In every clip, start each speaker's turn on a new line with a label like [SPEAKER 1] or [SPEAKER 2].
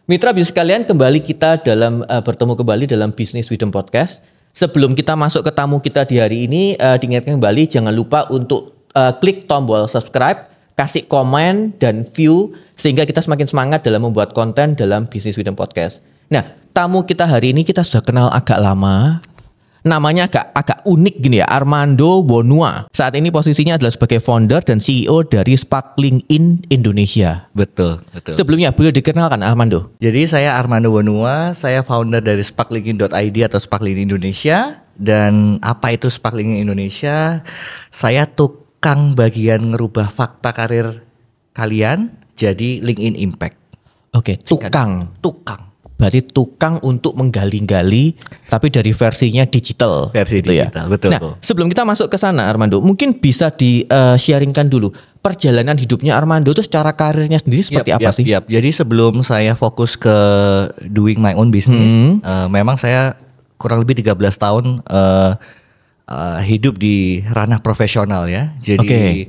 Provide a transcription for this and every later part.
[SPEAKER 1] Mitra bisnis sekalian, kembali kita dalam bertemu kembali dalam Business Wisdom Podcast. Sebelum kita masuk ke tamu kita di hari ini, diingatkan kembali jangan lupa untuk klik tombol subscribe, kasih komen dan view sehingga kita semakin semangat dalam membuat konten dalam Business Wisdom Podcast. Nah, tamu kita hari ini kita sudah kenal agak lama. Namanya agak unik gini ya, Armando Wonua. Saat ini posisinya adalah sebagai founder dan CEO dari Sparkling In Indonesia.
[SPEAKER 2] Betul.
[SPEAKER 1] Sebelumnya boleh dikenalkan Armando?
[SPEAKER 2] Jadi saya Armando Wonua, saya founder dari sparklingin.id atau Sparkling Indonesia. Dan apa itu Sparkling Indonesia? Saya tukang bagian ngerubah fakta karir kalian jadi LinkedIn Impact.
[SPEAKER 1] Oke, tukang. Berarti tukang untuk menggali-gali, tapi dari versinya digital.
[SPEAKER 2] Versi
[SPEAKER 1] gitu
[SPEAKER 2] digital, ya? Betul.
[SPEAKER 1] Nah, sebelum kita masuk ke sana Armando, mungkin bisa di-sharingkan dulu perjalanan hidupnya Armando itu secara karirnya sendiri seperti apa sih?
[SPEAKER 2] Jadi sebelum saya fokus ke doing my own business, memang saya kurang lebih 13 tahun hidup di ranah profesional ya. Jadi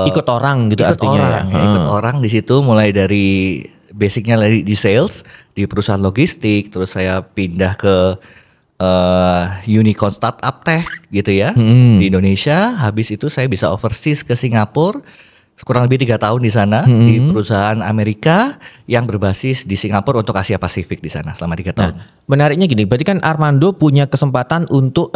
[SPEAKER 1] ikut orang gitu artinya.
[SPEAKER 2] Ikut orang di situ mulai dari basicnya di sales di perusahaan logistik, terus saya pindah ke unicorn startup tech gitu ya di Indonesia. Habis itu saya bisa overseas ke Singapura, kurang lebih 3 tahun di sana di perusahaan Amerika yang berbasis di Singapura untuk Asia Pasifik di sana selama 3 tahun.
[SPEAKER 1] Nah, menariknya gini, berarti kan Armando punya kesempatan untuk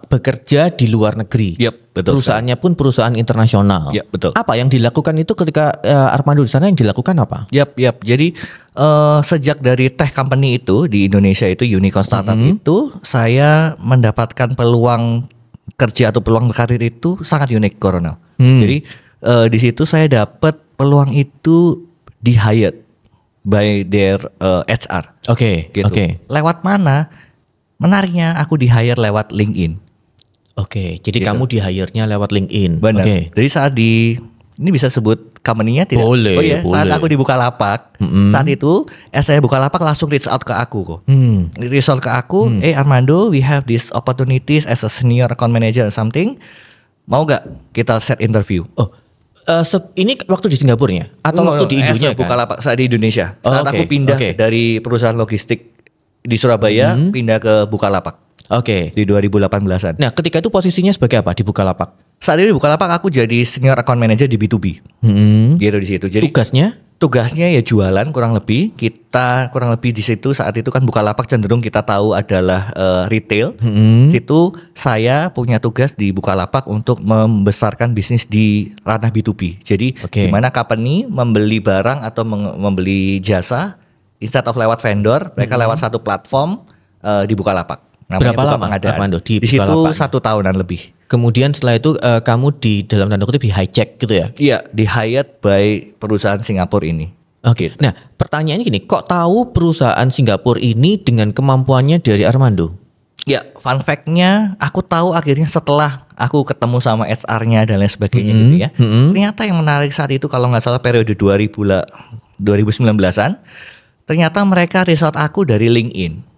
[SPEAKER 1] bekerja di luar negeri.
[SPEAKER 2] Betul.
[SPEAKER 1] Perusahaannya pun perusahaan internasional.
[SPEAKER 2] Betul.
[SPEAKER 1] Apa yang dilakukan itu ketika Armando di sana yang dilakukan apa?
[SPEAKER 2] Jadi sejak dari tech company itu di Indonesia itu unicorn startup itu saya mendapatkan peluang kerja atau peluang karir itu sangat unik, Coronel. Jadi di situ saya dapat peluang itu di hired by their HR.
[SPEAKER 1] Oke.
[SPEAKER 2] Lewat mana? Menariknya aku di hire lewat LinkedIn.
[SPEAKER 1] Oke, jadi kamu di hire-nya lewat LinkedIn.
[SPEAKER 2] Benar. Jadi saat ini bisa sebut company-nya tidak?
[SPEAKER 1] Boleh.
[SPEAKER 2] Saat aku di Bukalapak, saat itu saya Bukalapak langsung reach out ke aku kok. Reach out ke aku, Armando, we have this opportunities as a senior account manager or something. Mau gak kita set interview?
[SPEAKER 1] Ini waktu di Singapurnya atau waktu di Indonesia?
[SPEAKER 2] Bukalapak saat di Indonesia. Saat aku pindah dari perusahaan logistik di Surabaya pindah ke Bukalapak. Di 2018-an.
[SPEAKER 1] Nah, ketika itu posisinya sebagai apa di Bukalapak?
[SPEAKER 2] Saat ini di Bukalapak aku jadi senior account manager di B2B. Gitu di situ. Jadi tugasnya ya jualan kurang lebih. Kita kurang lebih di situ saat itu kan Bukalapak cenderung kita tahu adalah retail. Situ saya punya tugas di Bukalapak untuk membesarkan bisnis di ranah B2B. Jadi di mana company membeli barang atau membeli jasa instead of lewat vendor, mereka lewat satu platform di Bukalapak.
[SPEAKER 1] Berapa lama Armando di
[SPEAKER 2] situ? 1 tahunan lebih.
[SPEAKER 1] Kemudian setelah itu kamu di dalam tanda kutip di hijack gitu ya?
[SPEAKER 2] Iya, di hired by perusahaan Singapura ini.
[SPEAKER 1] Oke. Nah, pertanyaannya gini, kok tahu perusahaan Singapura ini dengan kemampuannya dari Armando?
[SPEAKER 2] Ya, fun fact-nya aku tahu akhirnya setelah aku ketemu sama HR-nya dan lain sebagainya gitu ya. Ternyata yang menarik saat itu kalau nggak salah periode 2019-an, ternyata mereka reach out aku dari LinkedIn.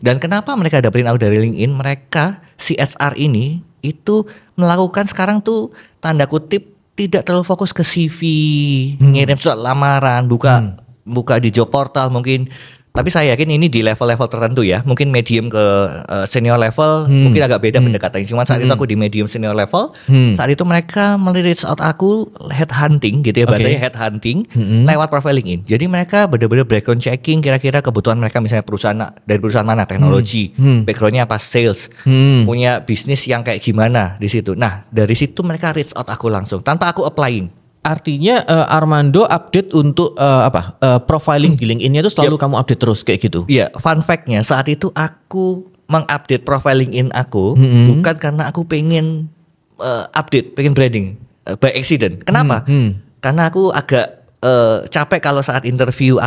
[SPEAKER 2] Dan kenapa mereka dapetin aku dari LinkedIn? Mereka si HR ini itu melakukan sekarang tuh tanda kutip tidak terlalu fokus ke CV, ngirim surat lamaran, buka di job portal mungkin. Tapi saya yakin ini di level-level tertentu ya. Mungkin medium ke senior level mungkin agak beda pendekatannya. Cuma saat itu aku di medium senior level. Saat itu mereka reach out aku headhunting gitu ya, bahasanya headhunting lewat profile LinkedIn. Jadi mereka benar-benar background checking kira-kira kebutuhan mereka, misalnya perusahaan dari perusahaan mana, teknologi, backgroundnya apa, sales, punya bisnis yang kayak gimana di situ. Nah, dari situ mereka reach out aku langsung tanpa aku applying.
[SPEAKER 1] Artinya Armando update untuk profiling di LinkedIn-nya itu selalu kamu update terus kayak gitu?
[SPEAKER 2] Iya, fun fact-nya saat itu aku mengupdate profile LinkedIn aku bukan karena aku pengen pengen branding by accident. Kenapa? Karena aku agak capek kalau saat interview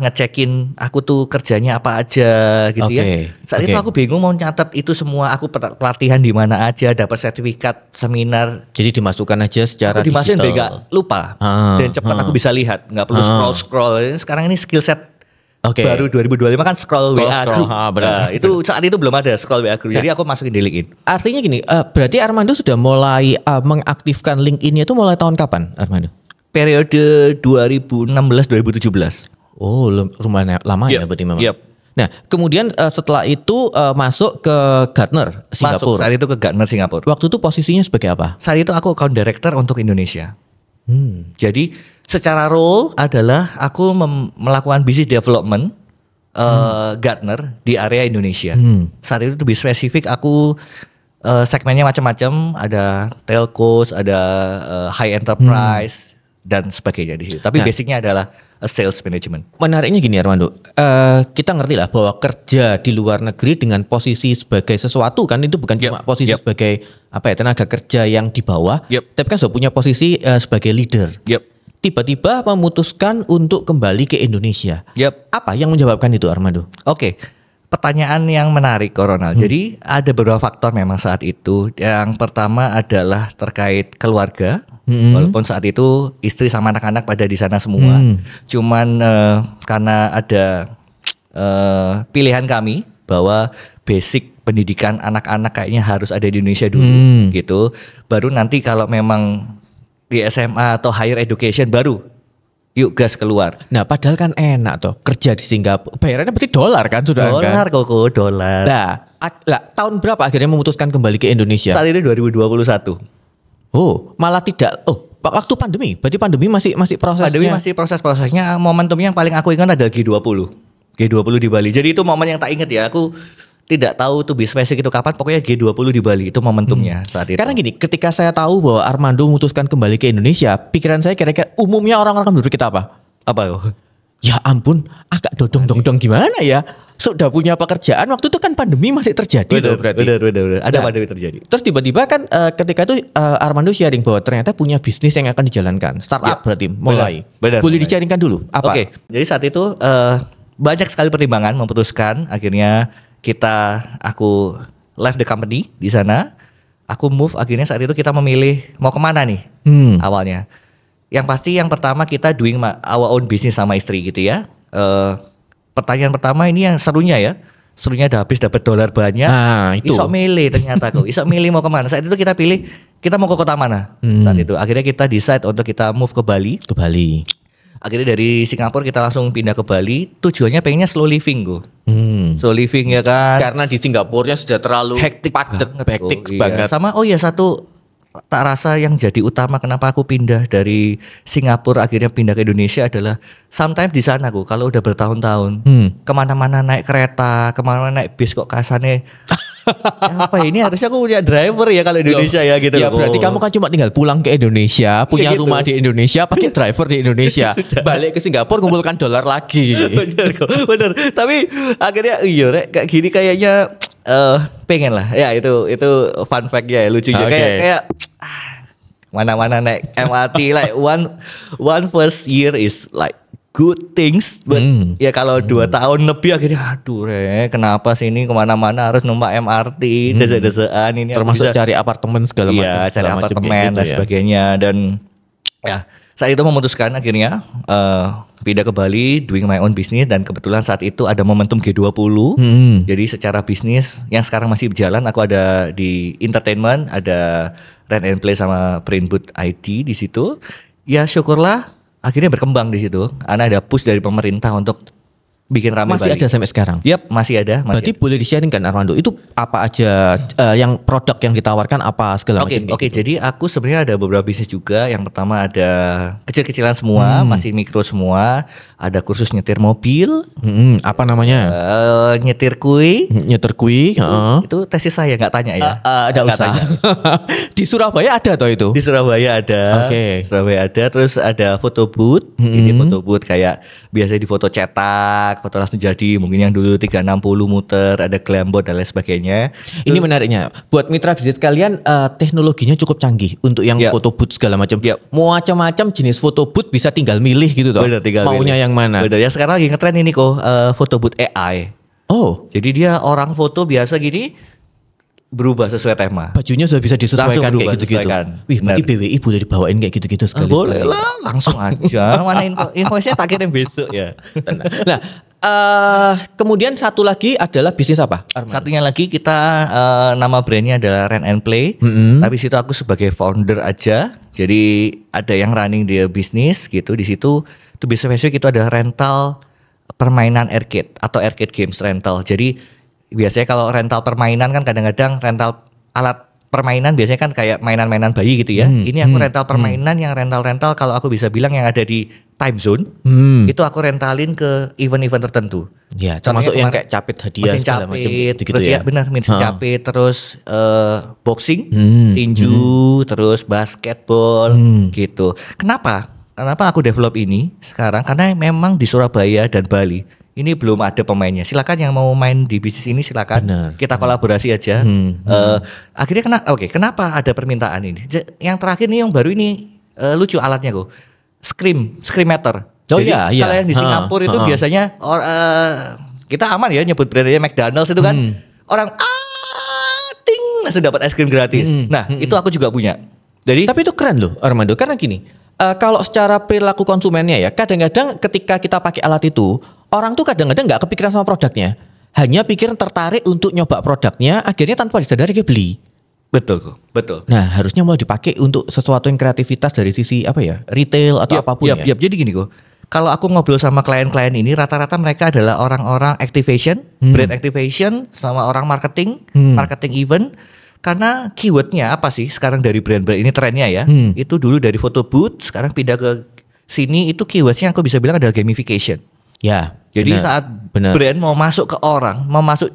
[SPEAKER 2] ngecekin aku tuh kerjanya apa aja gitu ya. Saat itu aku bingung mau nyatet itu semua, aku pelatihan di mana aja, dapat sertifikat, seminar.
[SPEAKER 1] Jadi dimasukkan aja secara digital.
[SPEAKER 2] Dimasukin biar gak lupa dan cepat aku bisa lihat, nggak perlu scroll. Sekarang ini skill set baru 2025 kan scroll WA group. Itu saat itu belum ada scroll WA group. Jadi aku masukin di LinkedIn.
[SPEAKER 1] Artinya gini, berarti Armando sudah mulai mengaktifkan LinkedIn-nya itu mulai tahun kapan, Armando?
[SPEAKER 2] Periode 2016-2017.
[SPEAKER 1] Oh, lumayan lama ya berarti memang.
[SPEAKER 2] Yep.
[SPEAKER 1] Nah, kemudian setelah itu masuk ke Gartner
[SPEAKER 2] Masuk
[SPEAKER 1] Singapura.
[SPEAKER 2] saat itu ke Gartner Singapura.
[SPEAKER 1] Waktu itu posisinya sebagai apa?
[SPEAKER 2] Saat itu aku account director untuk Indonesia. Jadi secara role adalah aku melakukan business development Gartner di area Indonesia. Saat itu lebih spesifik aku segmennya macam-macam, ada telcos, ada high enterprise dan sebagainya di situ. Tapi basicnya adalah sales management.
[SPEAKER 1] Menariknya gini Armando, kita ngerti lah bahwa kerja di luar negeri dengan posisi sebagai sesuatu kan itu bukan cuma posisi sebagai apa ya tenaga kerja yang di bawah, tapi kan sudah punya posisi sebagai leader. Tiba-tiba memutuskan untuk kembali ke Indonesia. Apa yang menyebabkan itu Armando?
[SPEAKER 2] Oke. Pertanyaan yang menarik Ronald. Jadi ada beberapa faktor memang saat itu. Yang pertama adalah terkait keluarga. Walaupun saat itu istri sama anak-anak pada di sana semua. Cuman karena ada pilihan kami bahwa basic pendidikan anak-anak kayaknya harus ada di Indonesia dulu gitu. Baru nanti kalau memang di SMA atau higher education baru yuk gas keluar.
[SPEAKER 1] Nah padahal kan enak tuh kerja di Singapura. Bayarannya berarti dolar kan sudah kan?
[SPEAKER 2] Dolar koko, dolar.
[SPEAKER 1] Nah, tahun berapa akhirnya memutuskan kembali ke Indonesia?
[SPEAKER 2] Saat itu 2021.
[SPEAKER 1] Oh, malah tidak. Oh, waktu pandemi. Berarti pandemi masih prosesnya.
[SPEAKER 2] Pandemi masih proses-prosesnya. Momentumnya yang paling aku ingat adalah G20. G20 di Bali. Jadi itu momen yang tak ingat ya. Aku tidak tahu tuh spesifik itu kapan. Pokoknya G20 di Bali itu momentumnya saat itu.
[SPEAKER 1] Karena gini, ketika saya tahu bahwa Armando memutuskan kembali ke Indonesia, pikiran saya kira-kira umumnya orang-orang berpikir kita apa?
[SPEAKER 2] Apa?
[SPEAKER 1] Ya ampun, agak dodong-dodong gimana ya? Sudah punya pekerjaan, waktu itu kan pandemi masih terjadi loh berarti.
[SPEAKER 2] Benar. Ada pandemi terjadi.
[SPEAKER 1] Terus tiba-tiba kan ketika itu Armando sharing bahwa ternyata punya bisnis yang akan dijalankan. Startup berarti mulai.
[SPEAKER 2] Benar.
[SPEAKER 1] Boleh di-sharingkan dulu apa?
[SPEAKER 2] Oke, jadi saat itu banyak sekali pertimbangan memutuskan akhirnya aku left the company di sana. Aku move akhirnya saat itu kita memilih mau kemana nih awalnya. Yang pasti yang pertama kita doing our own business sama istri gitu ya. Pertanyaan pertama ini yang serunya ya. Serunya habis dapat dolar banyak.
[SPEAKER 1] Nah, itu.
[SPEAKER 2] Isok milih ternyata kok. Isok milih mau kemana. Saat itu kita pilih kita mau ke kota mana. Saat itu akhirnya kita decide untuk kita move ke Bali.
[SPEAKER 1] Ke Bali.
[SPEAKER 2] Akhirnya dari Singapura kita langsung pindah ke Bali. Tujuannya pengennya slow living gue. Slow living ya kan.
[SPEAKER 1] Karena di Singapurnya sudah terlalu
[SPEAKER 2] hektik
[SPEAKER 1] padat, hektik
[SPEAKER 2] iya.
[SPEAKER 1] banget.
[SPEAKER 2] Sama satu tak rasa yang jadi utama kenapa aku pindah dari Singapura akhirnya pindah ke Indonesia adalah sometimes di sana aku kalau udah bertahun-tahun kemana-mana naik kereta, kemana-mana naik bis kok kasarnya apa ini harusnya aku punya driver ya kalau Indonesia ya gitu.
[SPEAKER 1] Ya berarti kamu kan cuma tinggal pulang ke Indonesia, punya
[SPEAKER 2] gitu.
[SPEAKER 1] rumah di Indonesia, pakai driver di Indonesia, balik ke Singapura kumpulkan dolar lagi.
[SPEAKER 2] Bener kok, bener. Tapi akhirnya kayak gini kayaknya pengen lah ya itu fun fact ya lucunya kayak mana-mana naik MRT like one first year is like good things, but ya kalau 2 tahun lebih akhirnya aduh kenapa sih ini kemana-mana harus numpak MRT desa-desaan ini
[SPEAKER 1] termasuk cari apartemen segala macam.
[SPEAKER 2] Iya cari apartemen dan sebagainya dan ya saat itu memutuskan akhirnya pindah ke Bali doing my own business dan kebetulan saat itu ada momentum G20. Jadi secara bisnis yang sekarang masih berjalan aku ada di entertainment, ada Rent and Play sama Print Booth IT di situ. Ya syukurlah akhirnya berkembang di situ. Karena ada push dari pemerintah untuk bikin rame
[SPEAKER 1] Masih
[SPEAKER 2] Bali.
[SPEAKER 1] ada sampai sekarang?
[SPEAKER 2] Yap, masih ada.
[SPEAKER 1] Berarti boleh di-sharing kan Armando, itu apa aja yang produk yang ditawarkan apa segala macam?
[SPEAKER 2] Oke, jadi aku sebenarnya ada beberapa bisnis juga. Yang pertama ada kecil-kecilan semua, masih mikro semua. Ada kursus nyetir mobil.
[SPEAKER 1] Apa namanya?
[SPEAKER 2] Nyetir kue.
[SPEAKER 1] Nyetir kue.
[SPEAKER 2] Itu tesis saya, nggak tanya ya.
[SPEAKER 1] Ada usah. Di Surabaya ada toh itu?
[SPEAKER 2] Di Surabaya ada.
[SPEAKER 1] Oke.
[SPEAKER 2] Surabaya ada. Terus ada foto booth. Ini foto booth kayak biasanya di foto cetak, foto langsung jadi. Mungkin yang dulu 360 muter, ada glambot dan lain sebagainya.
[SPEAKER 1] Ini menariknya. Buat mitra bisnis kalian, teknologinya cukup canggih untuk yang foto booth segala macam. Mau macam-macam jenis foto booth bisa tinggal milih gitu toh.
[SPEAKER 2] Bener, tinggal
[SPEAKER 1] maunya
[SPEAKER 2] milih.
[SPEAKER 1] Yang mana?
[SPEAKER 2] Bener ya, sekarang lagi ngetren ini kok foto booth AI.
[SPEAKER 1] Oh,
[SPEAKER 2] jadi dia orang foto biasa gini berubah sesuai tema.
[SPEAKER 1] Bajunya sudah bisa disesuaikan
[SPEAKER 2] berubah,
[SPEAKER 1] kayak gitu-gitu.
[SPEAKER 2] sesuaikan.
[SPEAKER 1] Wih, berarti BWI boleh dibawain kayak gitu-gitu sekali.
[SPEAKER 2] Boleh lah, langsung aja. Mana invoice-nya tak kirim besok ya.
[SPEAKER 1] Nah, kemudian satu lagi adalah bisnis apa? Arman?
[SPEAKER 2] Satunya lagi kita nama brandnya adalah Rent and Play. Tapi situ aku sebagai founder aja. Jadi ada yang running dia bisnis gitu di situ. To be specific itu adalah rental permainan arcade atau arcade games rental. Jadi biasanya kalau rental permainan kan kadang-kadang rental alat permainan biasanya kan kayak mainan-mainan bayi gitu ya. Ini aku rental permainan yang rental-rental kalau aku bisa bilang yang ada di time zone. Itu aku rentalin ke event-event tertentu.
[SPEAKER 1] Ya, termasuk yang kayak capit hadiah
[SPEAKER 2] mesin
[SPEAKER 1] segala macam
[SPEAKER 2] capit,
[SPEAKER 1] gitu
[SPEAKER 2] terus ya benar mesin capit, terus boxing, tinju, terus basketball gitu. Kenapa aku develop ini sekarang? Karena memang di Surabaya dan Bali ini belum ada pemainnya. Silakan yang mau main di bisnis ini silakan. Kita kolaborasi aja. Akhirnya kenapa ada permintaan ini? Yang terakhir nih yang baru ini lucu alatnya kok. Screameter.
[SPEAKER 1] Oh
[SPEAKER 2] Jadi,
[SPEAKER 1] iya.
[SPEAKER 2] kalau yang di Singapura itu biasanya kita aman ya nyebut brandnya McDonald's itu kan. Orang ting langsung dapat es krim gratis. Nah, itu aku juga punya. Jadi
[SPEAKER 1] tapi itu keren loh Armando, karena gini, kalau secara perilaku konsumennya ya, kadang-kadang ketika kita pakai alat itu, orang tuh kadang-kadang nggak kepikiran sama produknya, hanya pikir tertarik untuk nyoba produknya, akhirnya tanpa disadari dia beli.
[SPEAKER 2] betul kok, betul.
[SPEAKER 1] Nah, harusnya mau dipakai untuk sesuatu yang kreativitas dari sisi apa ya, retail atau apapun ya.
[SPEAKER 2] Jadi gini kok, kalau aku ngobrol sama klien-klien ini, rata-rata mereka adalah orang-orang activation, brand activation, sama orang marketing, marketing event. Karena keywordnya apa sih sekarang dari brand-brand ini trennya ya, itu dulu dari photo booth, sekarang pindah ke sini, itu keywordnya aku bisa bilang adalah gamification.
[SPEAKER 1] Ya.
[SPEAKER 2] Jadi saat brand mau masuk ke orang, mau masuk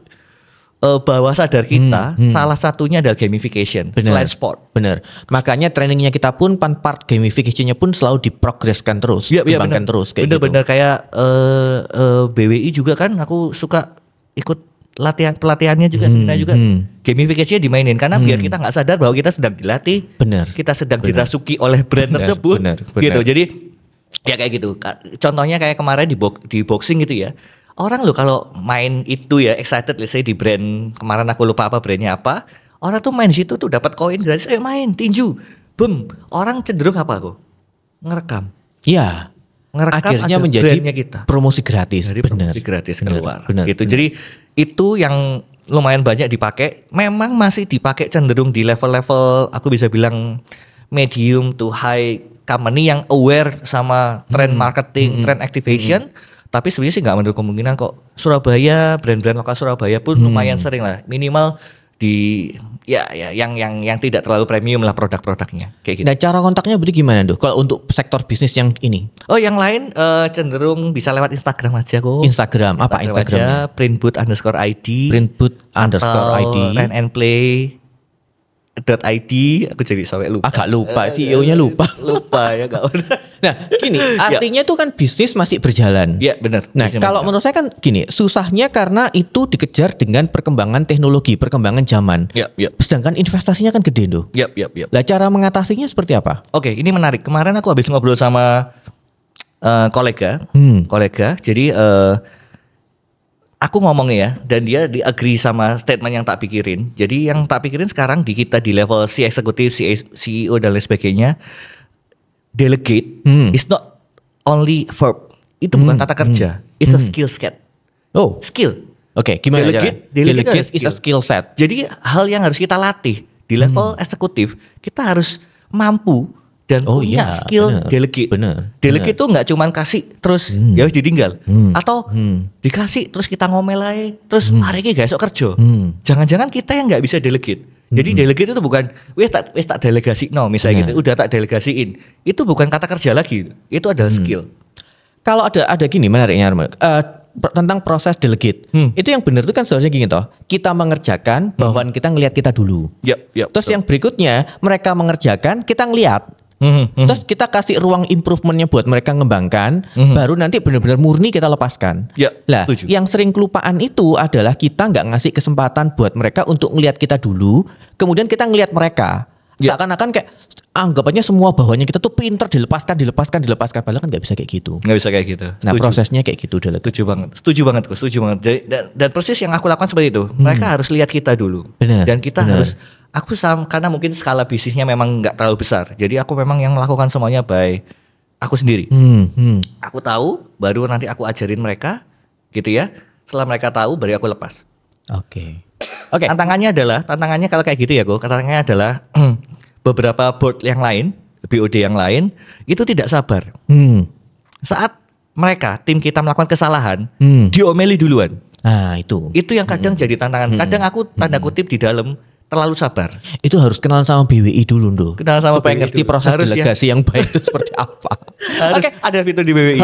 [SPEAKER 2] bawah sadar kita, salah satunya adalah gamification, selain sport.
[SPEAKER 1] Bener. Makanya trainingnya kita pun part gamification-nya pun selalu diprogreskan terus, dikembangkan terus kayak gitu.
[SPEAKER 2] Bener-bener kayak BWI juga kan, aku suka ikut pelatihannya juga, sebenarnya juga gamifikasinya dimainin karena biar kita nggak sadar bahwa kita sedang dilatih, kita sedang dirasuki oleh brand tersebut, gitu. Jadi ya kayak gitu. Contohnya kayak kemarin di boxing gitu ya. Orang loh kalau main itu ya excited, let's say di brand kemarin aku lupa apa brandnya apa, orang tuh main situ tuh dapat koin gratis, main tinju, boom. Orang cenderung apa kok? Ngerekam.
[SPEAKER 1] Iya. Akhirnya menjadi
[SPEAKER 2] kita.
[SPEAKER 1] Promosi gratis.
[SPEAKER 2] Jadi promosi gratis keluar. Gitu. Jadi itu yang lumayan banyak dipakai. Memang masih dipakai cenderung di level-level aku bisa bilang medium to high company yang aware sama trend marketing, trend activation. Tapi sebenarnya sih nggak menutup kemungkinan kok. Surabaya, brand-brand lokal Surabaya pun lumayan sering lah. Minimal di yang tidak terlalu premium lah produk-produknya kayak gitu.
[SPEAKER 1] Nah, cara kontaknya berarti gimana tuh kalau untuk sektor bisnis yang ini?
[SPEAKER 2] Oh, yang lain cenderung bisa lewat Instagram aja kok.
[SPEAKER 1] Instagram apa Instagramnya?
[SPEAKER 2] printboot_id.
[SPEAKER 1] printboot_id.
[SPEAKER 2] rentandplay.id. Aku jadi sampai lupa.
[SPEAKER 1] Agak lupa, CEO-nya lupa.
[SPEAKER 2] Lupa ya gak benar.
[SPEAKER 1] Nah, gini, artinya itu kan bisnis masih berjalan.
[SPEAKER 2] Iya, benar.
[SPEAKER 1] Nah, kalau menurut saya kan gini, susahnya karena itu dikejar dengan perkembangan teknologi, perkembangan zaman.
[SPEAKER 2] Iya.
[SPEAKER 1] Sedangkan investasinya kan gede tuh.
[SPEAKER 2] Iya.
[SPEAKER 1] Lah, cara mengatasinya seperti apa?
[SPEAKER 2] Oke, ini menarik. Kemarin aku habis ngobrol sama kolega. Jadi aku ngomong ya, dan dia di-agree sama statement yang tak pikirin. Jadi yang tak pikirin sekarang di kita di level si eksekutif, si CEO dan lain sebagainya, delegate is not only verb. Itu bukan kata kerja, it's a skill set.
[SPEAKER 1] Oh,
[SPEAKER 2] skill.
[SPEAKER 1] Oke, gimana delegate is a skill set.
[SPEAKER 2] Jadi hal yang harus kita latih di level eksekutif, kita harus mampu dan punya skill delegate. Delegate itu nggak cuman kasih terus ya harus ditinggal, atau dikasih terus kita ngomel aja terus hari ini gak esok kerja. Jangan-jangan kita yang nggak bisa delegate. Jadi delegate itu bukan wes tak delegasi misalnya gitu, udah tak delegasiin. Itu bukan kata kerja lagi, itu adalah skill.
[SPEAKER 1] Kalau ada gini menariknya tentang proses delegate. Itu yang benar itu kan seharusnya gini toh. Kita mengerjakan, bawahan kita ngelihat kita dulu. Terus yang berikutnya mereka mengerjakan, kita ngelihat. Terus kita kasih ruang improvementnya buat mereka ngembangkan, baru nanti benar-benar murni kita lepaskan. Lah, yang sering kelupaan itu adalah kita nggak ngasih kesempatan buat mereka untuk ngelihat kita dulu, kemudian kita ngelihat mereka. Seakan-akan kayak anggapannya semua bawahnya kita tuh pinter dilepaskan, padahal kan nggak bisa kayak gitu.
[SPEAKER 2] Nggak bisa kayak gitu.
[SPEAKER 1] Nah, prosesnya kayak gitu udah.
[SPEAKER 2] Setuju banget. Dan persis yang aku lakukan seperti itu. Mereka harus lihat kita dulu. Dan kita harus. Karena mungkin skala bisnisnya memang nggak terlalu besar. Jadi aku memang yang melakukan semuanya by aku sendiri. Aku tahu, baru nanti aku ajarin mereka, gitu ya. Setelah mereka tahu, baru aku lepas.
[SPEAKER 1] Oke.
[SPEAKER 2] Tantangannya kalau kayak gitu ya, tantangannya adalah beberapa board yang lain, BOD yang lain, itu tidak sabar. Saat mereka tim kita melakukan kesalahan, diomeli duluan.
[SPEAKER 1] Nah, itu
[SPEAKER 2] Itu yang kadang jadi tantangan. Kadang aku tanda kutip di dalam terlalu sabar.
[SPEAKER 1] itu harus kenalan sama BWI dulu, Ndo.
[SPEAKER 2] Kenalan sama
[SPEAKER 1] supaya
[SPEAKER 2] BWI
[SPEAKER 1] ngerti
[SPEAKER 2] dulu.
[SPEAKER 1] proses
[SPEAKER 2] Harus ya.
[SPEAKER 1] delegasi yang baik itu seperti apa.
[SPEAKER 2] Oke, ada fitur di BWI.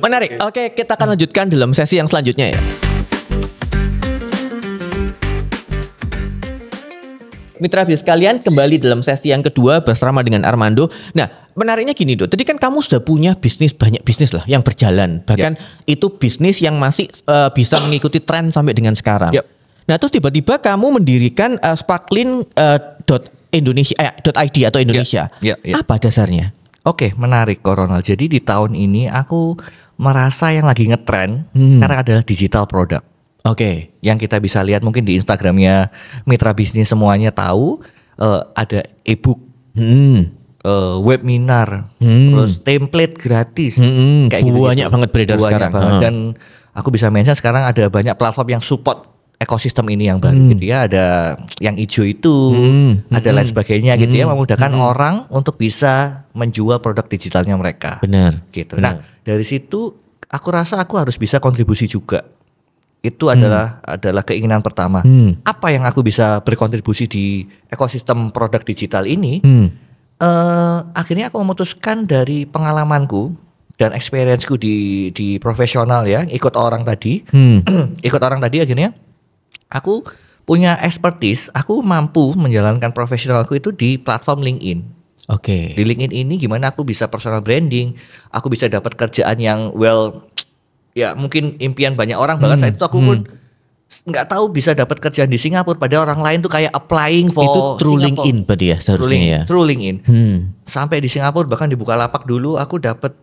[SPEAKER 1] Menarik. Oke, kita akan lanjutkan dalam sesi yang selanjutnya ya. Mitra bisnis kalian, kembali dalam sesi yang kedua bersama dengan Armando. Nah, menariknya gini, Dok. Tadi kan kamu sudah punya bisnis, banyak bisnis lah yang berjalan. Bahkan itu bisnis yang masih bisa mengikuti tren sampai dengan sekarang.
[SPEAKER 2] Yep.
[SPEAKER 1] Nah, terus tiba-tiba kamu mendirikan Sparkling .id atau Indonesia.
[SPEAKER 2] Yep.
[SPEAKER 1] Apa dasarnya?
[SPEAKER 2] Oke, menarik Coronal. Jadi di tahun ini aku merasa yang lagi ngetren sekarang adalah digital product.
[SPEAKER 1] Oke.
[SPEAKER 2] Yang kita bisa lihat mungkin di Instagramnya mitra bisnis semuanya tahu, ada ebook, webinar, terus template gratis, kayak gitu.
[SPEAKER 1] Banyak banget beredar sekarang.
[SPEAKER 2] Dan aku bisa mention sekarang ada banyak platform yang support ekosistem ini yang baru gitu ya. Ada yang hijau itu, ada lain sebagainya gitu ya, memudahkan orang untuk bisa menjual produk digitalnya mereka.
[SPEAKER 1] Benar.
[SPEAKER 2] Gitu. Nah, dari situ aku rasa aku harus bisa kontribusi juga. Itu adalah keinginan pertama. Apa yang aku bisa berkontribusi di ekosistem produk digital ini? Akhirnya aku memutuskan dari pengalamanku dan experienceku di profesional ya, ikut orang tadi, akhirnya aku punya expertise, aku mampu menjalankan profesionalku itu di platform LinkedIn.
[SPEAKER 1] Oke.
[SPEAKER 2] Di LinkedIn ini gimana aku bisa personal branding, aku bisa dapat kerjaan yang ya mungkin impian banyak orang banget saat itu aku pun nggak tahu bisa dapat kerjaan di Singapura, padahal orang lain tuh kayak applying for
[SPEAKER 1] Itu true
[SPEAKER 2] Singapore.
[SPEAKER 1] LinkedIn berarti ya seharusnya ya.
[SPEAKER 2] True LinkedIn. Sampai di Singapura bahkan di Bukalapak dulu aku dapat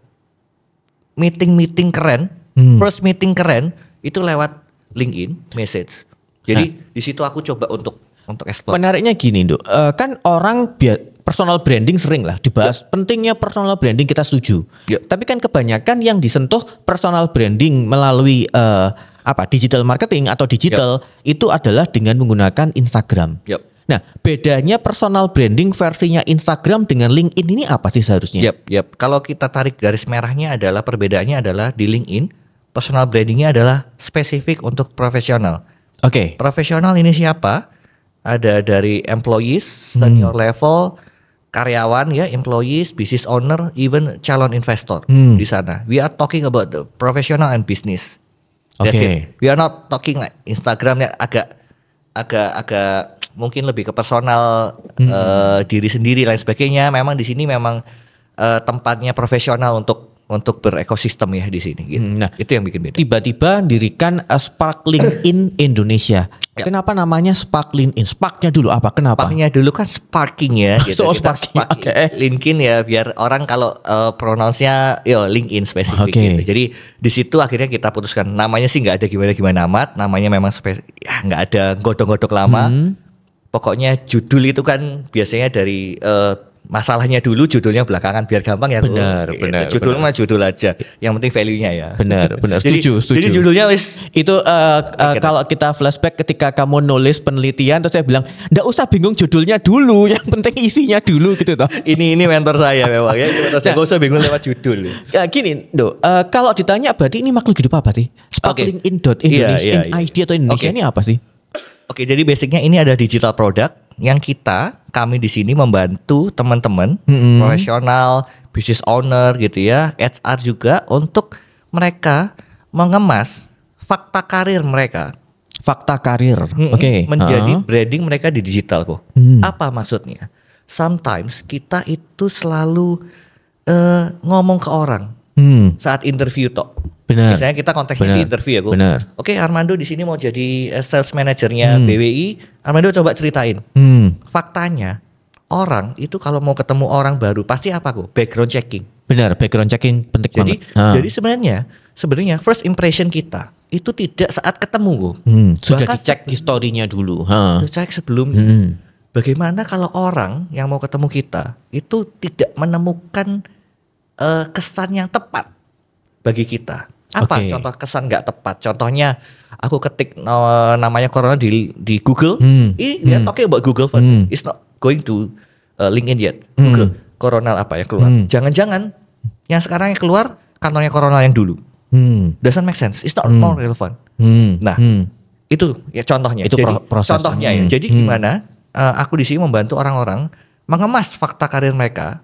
[SPEAKER 2] meeting keren, first meeting keren itu lewat LinkedIn message. Jadi di situ aku coba untuk explore.
[SPEAKER 1] Menariknya gini, Dok. Kan orang personal branding sering lah dibahas. Pentingnya personal branding kita setuju. Tapi kan kebanyakan yang disentuh personal branding melalui digital marketing atau digital itu adalah dengan menggunakan Instagram. Nah, bedanya personal branding versinya Instagram dengan LinkedIn ini apa sih seharusnya?
[SPEAKER 2] Kalau kita tarik garis merahnya adalah perbedaannya adalah di LinkedIn personal brandingnya adalah spesifik untuk profesional.
[SPEAKER 1] Oke.
[SPEAKER 2] Profesional ini siapa? Ada dari employees, senior level, karyawan ya, employees, business owner, even calon investor di sana. We are talking about the professional and business. That's it. We are not talking like Instagram yang agak mungkin lebih ke personal diri sendiri lain sebagainya. Memang di sini memang tempatnya profesional untuk berekosistem ya di sini gitu.
[SPEAKER 1] Nah,
[SPEAKER 2] itu yang bikin beda.
[SPEAKER 1] Tiba-tiba dirikan Sparkling in Indonesia. Kenapa namanya Sparkling in? Sparknya dulu apa? Kenapa?
[SPEAKER 2] Sparknya dulu kan sparking ya gitu.
[SPEAKER 1] So, sparking.
[SPEAKER 2] LinkedIn ya biar orang kalau pronounce-nya LinkedIn spesifik gitu. Jadi di situ akhirnya kita putuskan namanya sih nggak ada gimana-gimana amat. Namanya memang nggak ada godok-godok lama. Pokoknya judul itu kan biasanya dari masalahnya dulu, judulnya belakangan biar gampang ya.
[SPEAKER 1] Benar.
[SPEAKER 2] Judul mah judul aja. Yang penting value-nya ya.
[SPEAKER 1] Benar. Setuju.
[SPEAKER 2] Jadi judulnya wis
[SPEAKER 1] itu kalau kita flashback ketika kamu nulis penelitian terus saya bilang, "Nggak usah bingung judulnya dulu, yang penting isinya dulu" gitu toh.
[SPEAKER 2] Ini mentor saya memang ya. Saya enggak usah bingung lewat judul.
[SPEAKER 1] Ya gini, Dok. Kalau ditanya berarti ini makhluk hidup apa sih? Sparkling in Indonesia, ID atau Indonesia ini apa sih?
[SPEAKER 2] Oke, jadi basicnya ini ada digital product yang kami di sini membantu teman-teman profesional, business owner gitu ya, HR juga untuk mereka mengemas fakta karir mereka.
[SPEAKER 1] Fakta karir,
[SPEAKER 2] menjadi branding mereka di digital kok. Apa maksudnya? Sometimes kita itu selalu ngomong ke orang saat interview toh.
[SPEAKER 1] Benar.
[SPEAKER 2] Misalnya kita konteksnya di interview ya, Bu.
[SPEAKER 1] Benar.
[SPEAKER 2] Oke, Armando di sini mau jadi sales manajernya BWI. Armando coba ceritain. Faktanya orang itu kalau mau ketemu orang baru pasti apa kok? Background checking.
[SPEAKER 1] Benar, background checking penting banget.
[SPEAKER 2] Jadi sebenarnya first impression kita itu tidak saat ketemu kok.
[SPEAKER 1] Sudah dicek historinya dulu.
[SPEAKER 2] Sudah cek sebelumnya. Bagaimana kalau orang yang mau ketemu kita itu tidak menemukan kesan yang tepat bagi kita? Apa contoh kesan nggak tepat? Contohnya aku ketik namanya Corona di Google. Ini dia talking about Google first. It's not going to LinkedIn yet. Google Corona apa yang keluar? Jangan-jangan yang sekarang yang keluar kantornya Corona yang dulu. Doesn't make sense. It's not more relevant. Nah, itu ya contohnya.
[SPEAKER 1] Itu
[SPEAKER 2] jadi,
[SPEAKER 1] proses.
[SPEAKER 2] contohnya ya. Jadi gimana? Aku di sini membantu orang-orang mengemas fakta karir mereka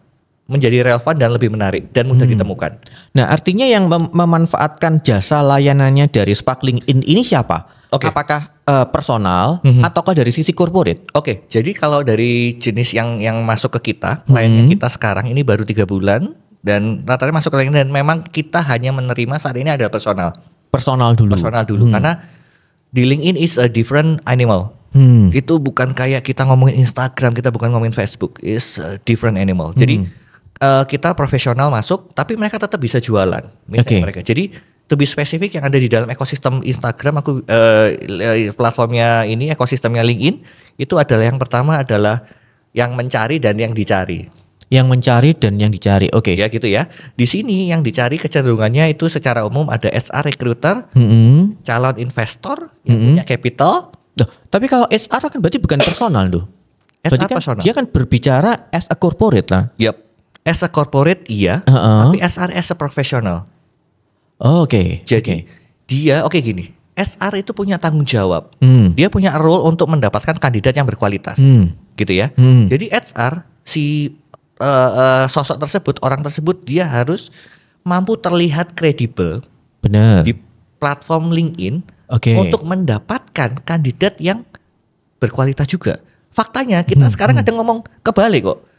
[SPEAKER 2] menjadi relevan dan lebih menarik dan mudah ditemukan.
[SPEAKER 1] Nah, artinya yang memanfaatkan jasa layanannya dari Spark LinkedIn ini siapa? Apakah personal ataukah dari sisi corporate?
[SPEAKER 2] Oke, jadi kalau dari jenis yang masuk ke kita, kliennya kita sekarang ini baru 3 bulan dan rata-rata masuk ke LinkedIn dan memang kita hanya menerima saat ini ada personal.
[SPEAKER 1] Personal dulu.
[SPEAKER 2] Karena di LinkedIn is a different animal. Itu bukan kayak kita ngomongin Instagram, kita bukan ngomongin Facebook, is a different animal. Jadi kita profesional masuk, tapi mereka tetap bisa jualan. Mereka. Jadi lebih spesifik yang ada di dalam ekosistem Instagram, platformnya ini, ekosistemnya LinkedIn itu adalah yang pertama adalah yang mencari dan yang dicari.
[SPEAKER 1] Yang mencari dan yang dicari, oke.
[SPEAKER 2] Ya gitu ya. Di sini yang dicari kecenderungannya itu secara umum ada HR recruiter, calon investor yang punya capital.
[SPEAKER 1] Tapi kalau HR kan berarti bukan personal tuh.
[SPEAKER 2] HR
[SPEAKER 1] kan
[SPEAKER 2] personal.
[SPEAKER 1] Dia kan berbicara as a corporate lah.
[SPEAKER 2] Yep. As a corporate iya, tapi SR as a professional.
[SPEAKER 1] Oke.
[SPEAKER 2] Jadi dia gini, SR itu punya tanggung jawab. Dia punya role untuk mendapatkan kandidat yang berkualitas. Gitu ya. Jadi HR si sosok tersebut, orang tersebut dia harus mampu terlihat kredibel.
[SPEAKER 1] Benar.
[SPEAKER 2] Di platform LinkedIn untuk mendapatkan kandidat yang berkualitas juga. Faktanya kita sekarang ada ngomong kebalik kok.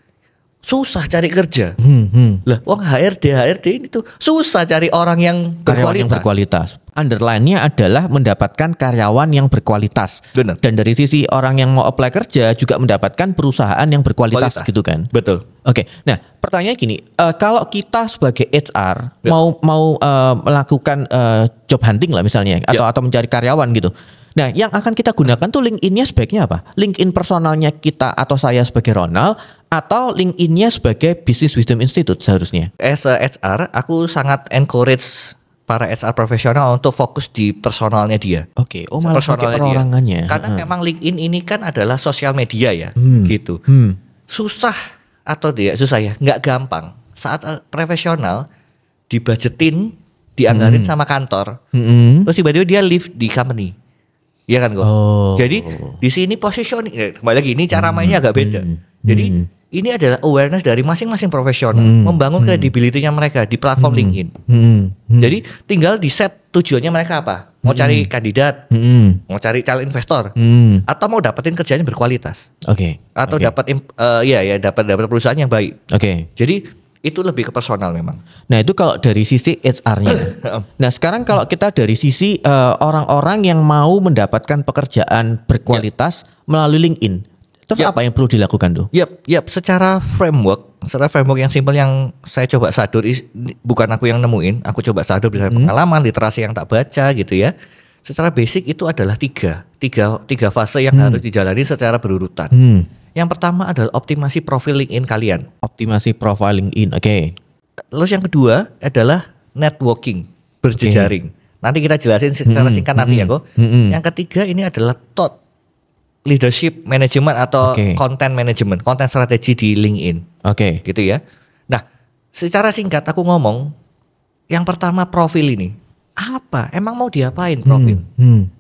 [SPEAKER 2] Susah cari kerja. Lah, wong HRD ini tuh susah cari orang yang berkualitas.
[SPEAKER 1] Underline-nya adalah mendapatkan karyawan yang berkualitas.
[SPEAKER 2] Benar.
[SPEAKER 1] Dan dari sisi orang yang mau apply kerja juga mendapatkan perusahaan yang berkualitas gitu kan.
[SPEAKER 2] Betul.
[SPEAKER 1] Oke. Nah, pertanyaan gini, kalau kita sebagai HR mau melakukan job hunting lah misalnya atau mencari karyawan gitu. Nah, yang akan kita gunakan tuh LinkedIn-nya sebaiknya apa? LinkedIn personalnya kita atau saya sebagai Ronald atau LinkedIn-nya sebagai Business Wisdom Institute seharusnya?
[SPEAKER 2] As a HR, aku sangat encourage para HR profesional untuk fokus di personalnya dia.
[SPEAKER 1] Oke, malah pakai perorangannya.
[SPEAKER 2] Karena memang LinkedIn ini kan adalah sosial media ya, gitu. Susah atau tidak susah ya, nggak gampang. Saat profesional dibudgetin, dianggarin sama kantor, terus tiba-tiba dia leave di company. Iya kan kok. Jadi di sini positioning, kembali lagi ini cara mainnya agak beda. Jadi ini adalah awareness dari masing-masing profesional, membangun kredibilitinya mereka di platform LinkedIn. Jadi tinggal di set tujuannya mereka apa? Mau cari kandidat, mau cari calon investor, atau mau dapetin kerjanya berkualitas. Atau dapat dapat perusahaan yang baik. Jadi itu lebih ke personal memang.
[SPEAKER 1] Nah itu kalau dari sisi HR-nya. Nah sekarang kalau kita dari sisi orang-orang yang mau mendapatkan pekerjaan berkualitas melalui LinkedIn, terus apa yang perlu dilakukan tuh?
[SPEAKER 2] Secara framework yang simpel yang saya coba sadur, bukan aku yang nemuin, aku coba sadur berdasarkan pengalaman, literasi yang tak baca gitu ya. Secara basic itu adalah tiga fase yang harus dijalani secara berurutan. Yang pertama adalah optimasi profil LinkedIn kalian.
[SPEAKER 1] Optimasi profil LinkedIn,
[SPEAKER 2] Terus yang kedua adalah networking, berjejaring. Nanti kita jelasin secara singkat nanti ya kok. Yang ketiga ini adalah thought leadership management atau content management, content strategi di LinkedIn. Gitu ya. Nah, secara singkat aku ngomong, yang pertama profil ini. Apa? Emang mau diapain profil?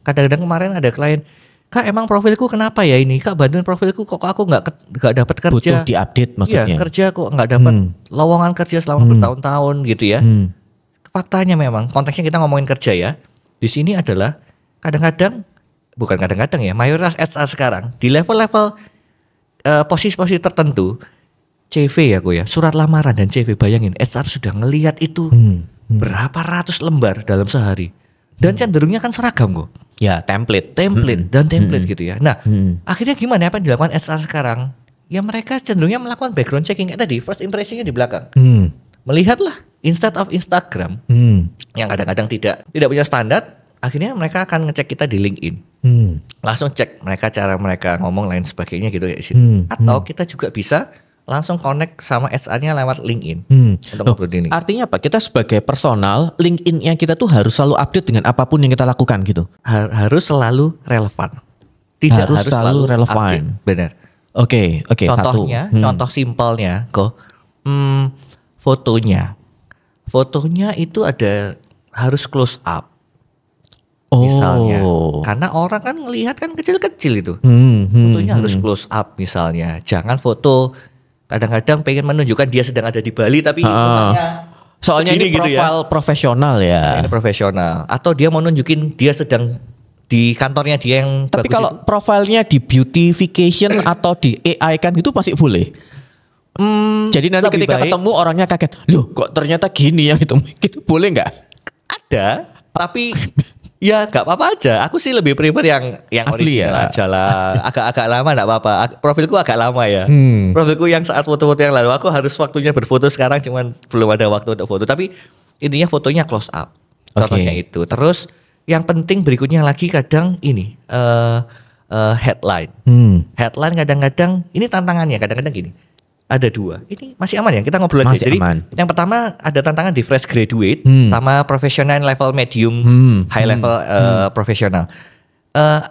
[SPEAKER 2] Kadang-kadang kemarin ada klien, Kak emang profilku kenapa ya ini? Kak bantuin profilku kok aku nggak dapat kerja.
[SPEAKER 1] Butuh diupdate maksudnya.
[SPEAKER 2] Iya kerja kok nggak dapat lowongan kerja selama bertahun-tahun gitu ya. Faktanya memang konteksnya kita ngomongin kerja ya. Di sini adalah bukan kadang-kadang ya, mayoritas HR sekarang di level-level posisi-posisi tertentu CV surat lamaran dan CV, bayangin HR sudah ngelihat itu berapa ratus lembar dalam sehari. Dan cenderungnya kan seragam kok.
[SPEAKER 1] Ya, template
[SPEAKER 2] gitu ya. Nah, akhirnya gimana apa yang dilakukan HR sekarang? Ya mereka cenderungnya melakukan background checking tadi, first impressionnya di belakang. Melihatlah instead of Instagram yang kadang-kadang tidak punya standar, akhirnya mereka akan ngecek kita di LinkedIn. Langsung cek cara mereka ngomong lain sebagainya gitu ya di sini. Atau kita juga bisa langsung connect sama HR-nya lewat LinkedIn.
[SPEAKER 1] Artinya apa? Kita sebagai personal, LinkedIn-nya kita tuh harus selalu update dengan apapun yang kita lakukan gitu.
[SPEAKER 2] Harus selalu relevan.
[SPEAKER 1] Tidak harus selalu relevan.
[SPEAKER 2] Update. Benar.
[SPEAKER 1] Oke.
[SPEAKER 2] Contohnya, contoh simpelnya kok, fotonya. fotonya itu harus close up. Misalnya, karena orang kan ngelihat kan kecil-kecil itu, fotonya harus close up misalnya. Jangan foto kadang-kadang pengen menunjukkan dia sedang ada di Bali tapi
[SPEAKER 1] soalnya ini profil profesional ya.
[SPEAKER 2] Ini profesional. Atau dia mau nunjukin dia sedang di kantornya dia yang
[SPEAKER 1] tapi
[SPEAKER 2] bagus
[SPEAKER 1] kalau
[SPEAKER 2] itu.
[SPEAKER 1] profilnya di beautification atau di AI kan itu pasti boleh. Jadi nanti ketika ketemu orangnya kaget, loh kok ternyata gini yang itu boleh nggak?
[SPEAKER 2] Ada, tapi ya gak apa-apa aja. Aku sih lebih prefer yang
[SPEAKER 1] asli
[SPEAKER 2] original
[SPEAKER 1] ya?
[SPEAKER 2] aja lah. Agak lama gak apa-apa. Profilku agak lama ya. Profilku yang saat foto-foto yang lalu. Aku harus waktunya berfoto sekarang. Cuman belum ada waktu untuk foto. Tapi intinya fotonya close up. Contohnya itu. Terus yang penting berikutnya lagi kadang ini. Headline. Headline kadang-kadang. Ini tantangannya kadang-kadang gini. Ada 2. Ini masih aman ya, kita ngobrol aja. Jadi yang pertama ada tantangan di fresh graduate sama professional level medium, high level profesional.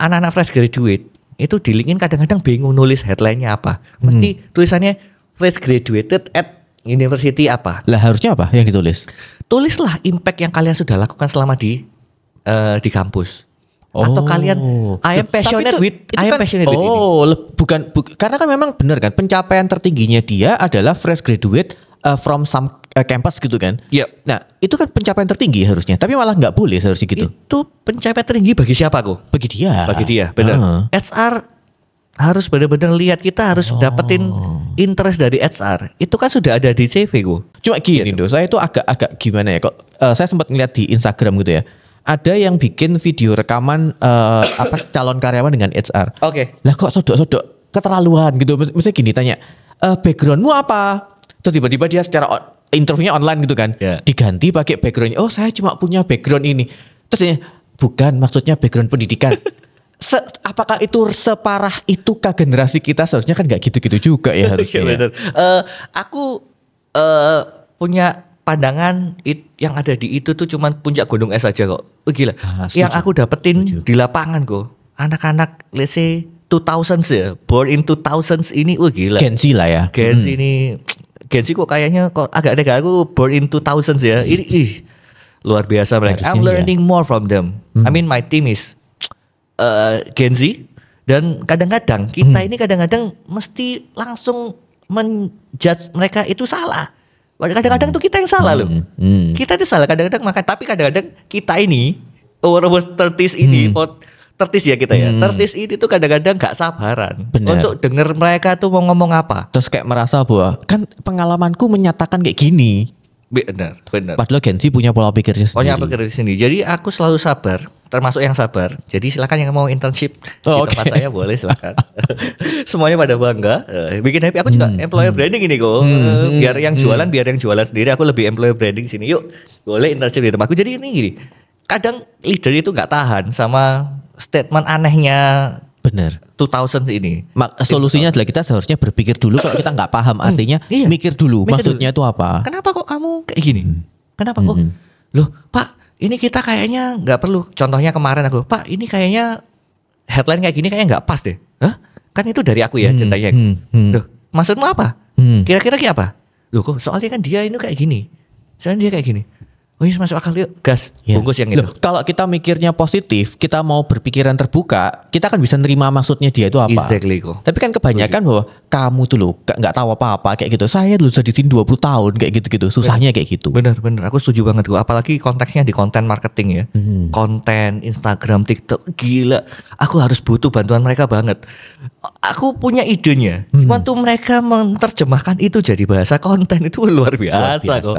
[SPEAKER 2] Anak-anak fresh graduate itu di LinkedIn kadang-kadang bingung nulis headline-nya apa. Mesti tulisannya fresh graduated at university apa.
[SPEAKER 1] Lah harusnya apa yang ditulis?
[SPEAKER 2] Tulislah impact yang kalian sudah lakukan selama di kampus. Atau kalian I am passionate with ini.
[SPEAKER 1] Bukan karena kan memang benar kan pencapaian tertingginya dia adalah fresh graduate from some campus gitu kan.
[SPEAKER 2] Iya.
[SPEAKER 1] Nah, itu kan pencapaian tertinggi harusnya, tapi malah nggak boleh seharusnya gitu.
[SPEAKER 2] Itu pencapaian tertinggi bagi siapa kok?
[SPEAKER 1] Bagi dia,
[SPEAKER 2] benar. HR harus benar-benar lihat, kita harus dapetin interest dari HR. Itu kan sudah ada di CV kok.
[SPEAKER 1] Cuma gini gitu. Saya itu agak gimana ya kok saya sempat ngeliat di Instagram gitu ya. Ada yang bikin video rekaman calon karyawan dengan HR.
[SPEAKER 2] Oke.
[SPEAKER 1] Lah kok sodok-sodok keterlaluan gitu. Misalnya gini tanya, backgroundmu apa? Terus tiba-tiba dia secara interviewnya online gitu kan.
[SPEAKER 2] Yeah.
[SPEAKER 1] Diganti pakai backgroundnya. Oh saya cuma punya background ini. Terus dia, bukan maksudnya background pendidikan. Apakah itu separah itu ke generasi kita? Seharusnya kan gak gitu-gitu juga ya harusnya.
[SPEAKER 2] Bener. Aku punya pandangan yang ada di itu tuh cuman puncak gunung es aja kok. Gila. Yang aku dapetin di lapangan kok. Anak-anak let's say 2000s ya. Born in 2000s ini gila.
[SPEAKER 1] Gen Z lah ya.
[SPEAKER 2] Gen Z ini. Gen Z kok kayaknya kok agak negatif. Aku born in 2000s ya. Ini luar biasa mereka. I'm learning more from them. I mean my team is Gen Z. Dan kadang-kadang kita ini kadang-kadang mesti langsung menjudge mereka itu salah. Kadang-kadang tuh kita yang salah loh. Kita itu salah kadang-kadang tapi kadang-kadang kita ini over 30s ini 30s ya kita ya. 30s ini tuh kadang-kadang gak sabaran untuk denger mereka tuh mau ngomong apa.
[SPEAKER 1] Terus kayak merasa bahwa kan pengalamanku menyatakan kayak gini.
[SPEAKER 2] Benar.
[SPEAKER 1] Padahal Gen Z punya pola pikirnya sendiri.
[SPEAKER 2] Punya pikirnya sendiri. Jadi aku selalu sabar, termasuk yang sabar. Jadi silakan yang mau internship di tempat saya boleh silakan. Semuanya pada bangga. Bikin happy. Aku juga employer branding ini kok. Biar yang jualan sendiri. Aku lebih employer branding sini. Yuk, boleh internship di tempatku. Jadi ini gini. Kadang leader itu nggak tahan sama statement anehnya.
[SPEAKER 1] Bener.
[SPEAKER 2] 2000s ini.
[SPEAKER 1] Solusinya adalah kita seharusnya berpikir dulu kalau kita nggak paham artinya mikir dulu maksudnya itu apa.
[SPEAKER 2] Kenapa kok kamu kayak gini? Kenapa kok? Loh Pak, ini kita kayaknya nggak perlu. Contohnya kemarin aku, Pak ini kayaknya headline kayak gini kayaknya nggak pas deh. Hah? Kan itu dari aku ya ceritanya. Loh maksudmu apa? Kira-kira kayak apa? Loh kok soalnya kan dia ini kayak gini. Soalnya dia kayak gini. Oh iya masuk akal yuk gas bungkus yang itu.
[SPEAKER 1] Loh, kalau kita mikirnya positif, kita mau berpikiran terbuka, kita kan bisa nerima maksudnya dia itu apa.
[SPEAKER 2] Exactly kok.
[SPEAKER 1] Tapi kan kebanyakan bahwa kamu tuh loh nggak tahu apa-apa kayak gitu. Saya dulu sudah di sini 20 tahun kayak gitu-gitu. Susahnya kayak gitu.
[SPEAKER 2] Bener. Aku setuju banget kok. Apalagi konteksnya di konten marketing ya. Konten Instagram, TikTok. Gila. Aku harus butuh bantuan mereka banget. Aku punya idenya. Cuman tuh mereka menerjemahkan itu jadi bahasa konten itu luar biasa kok.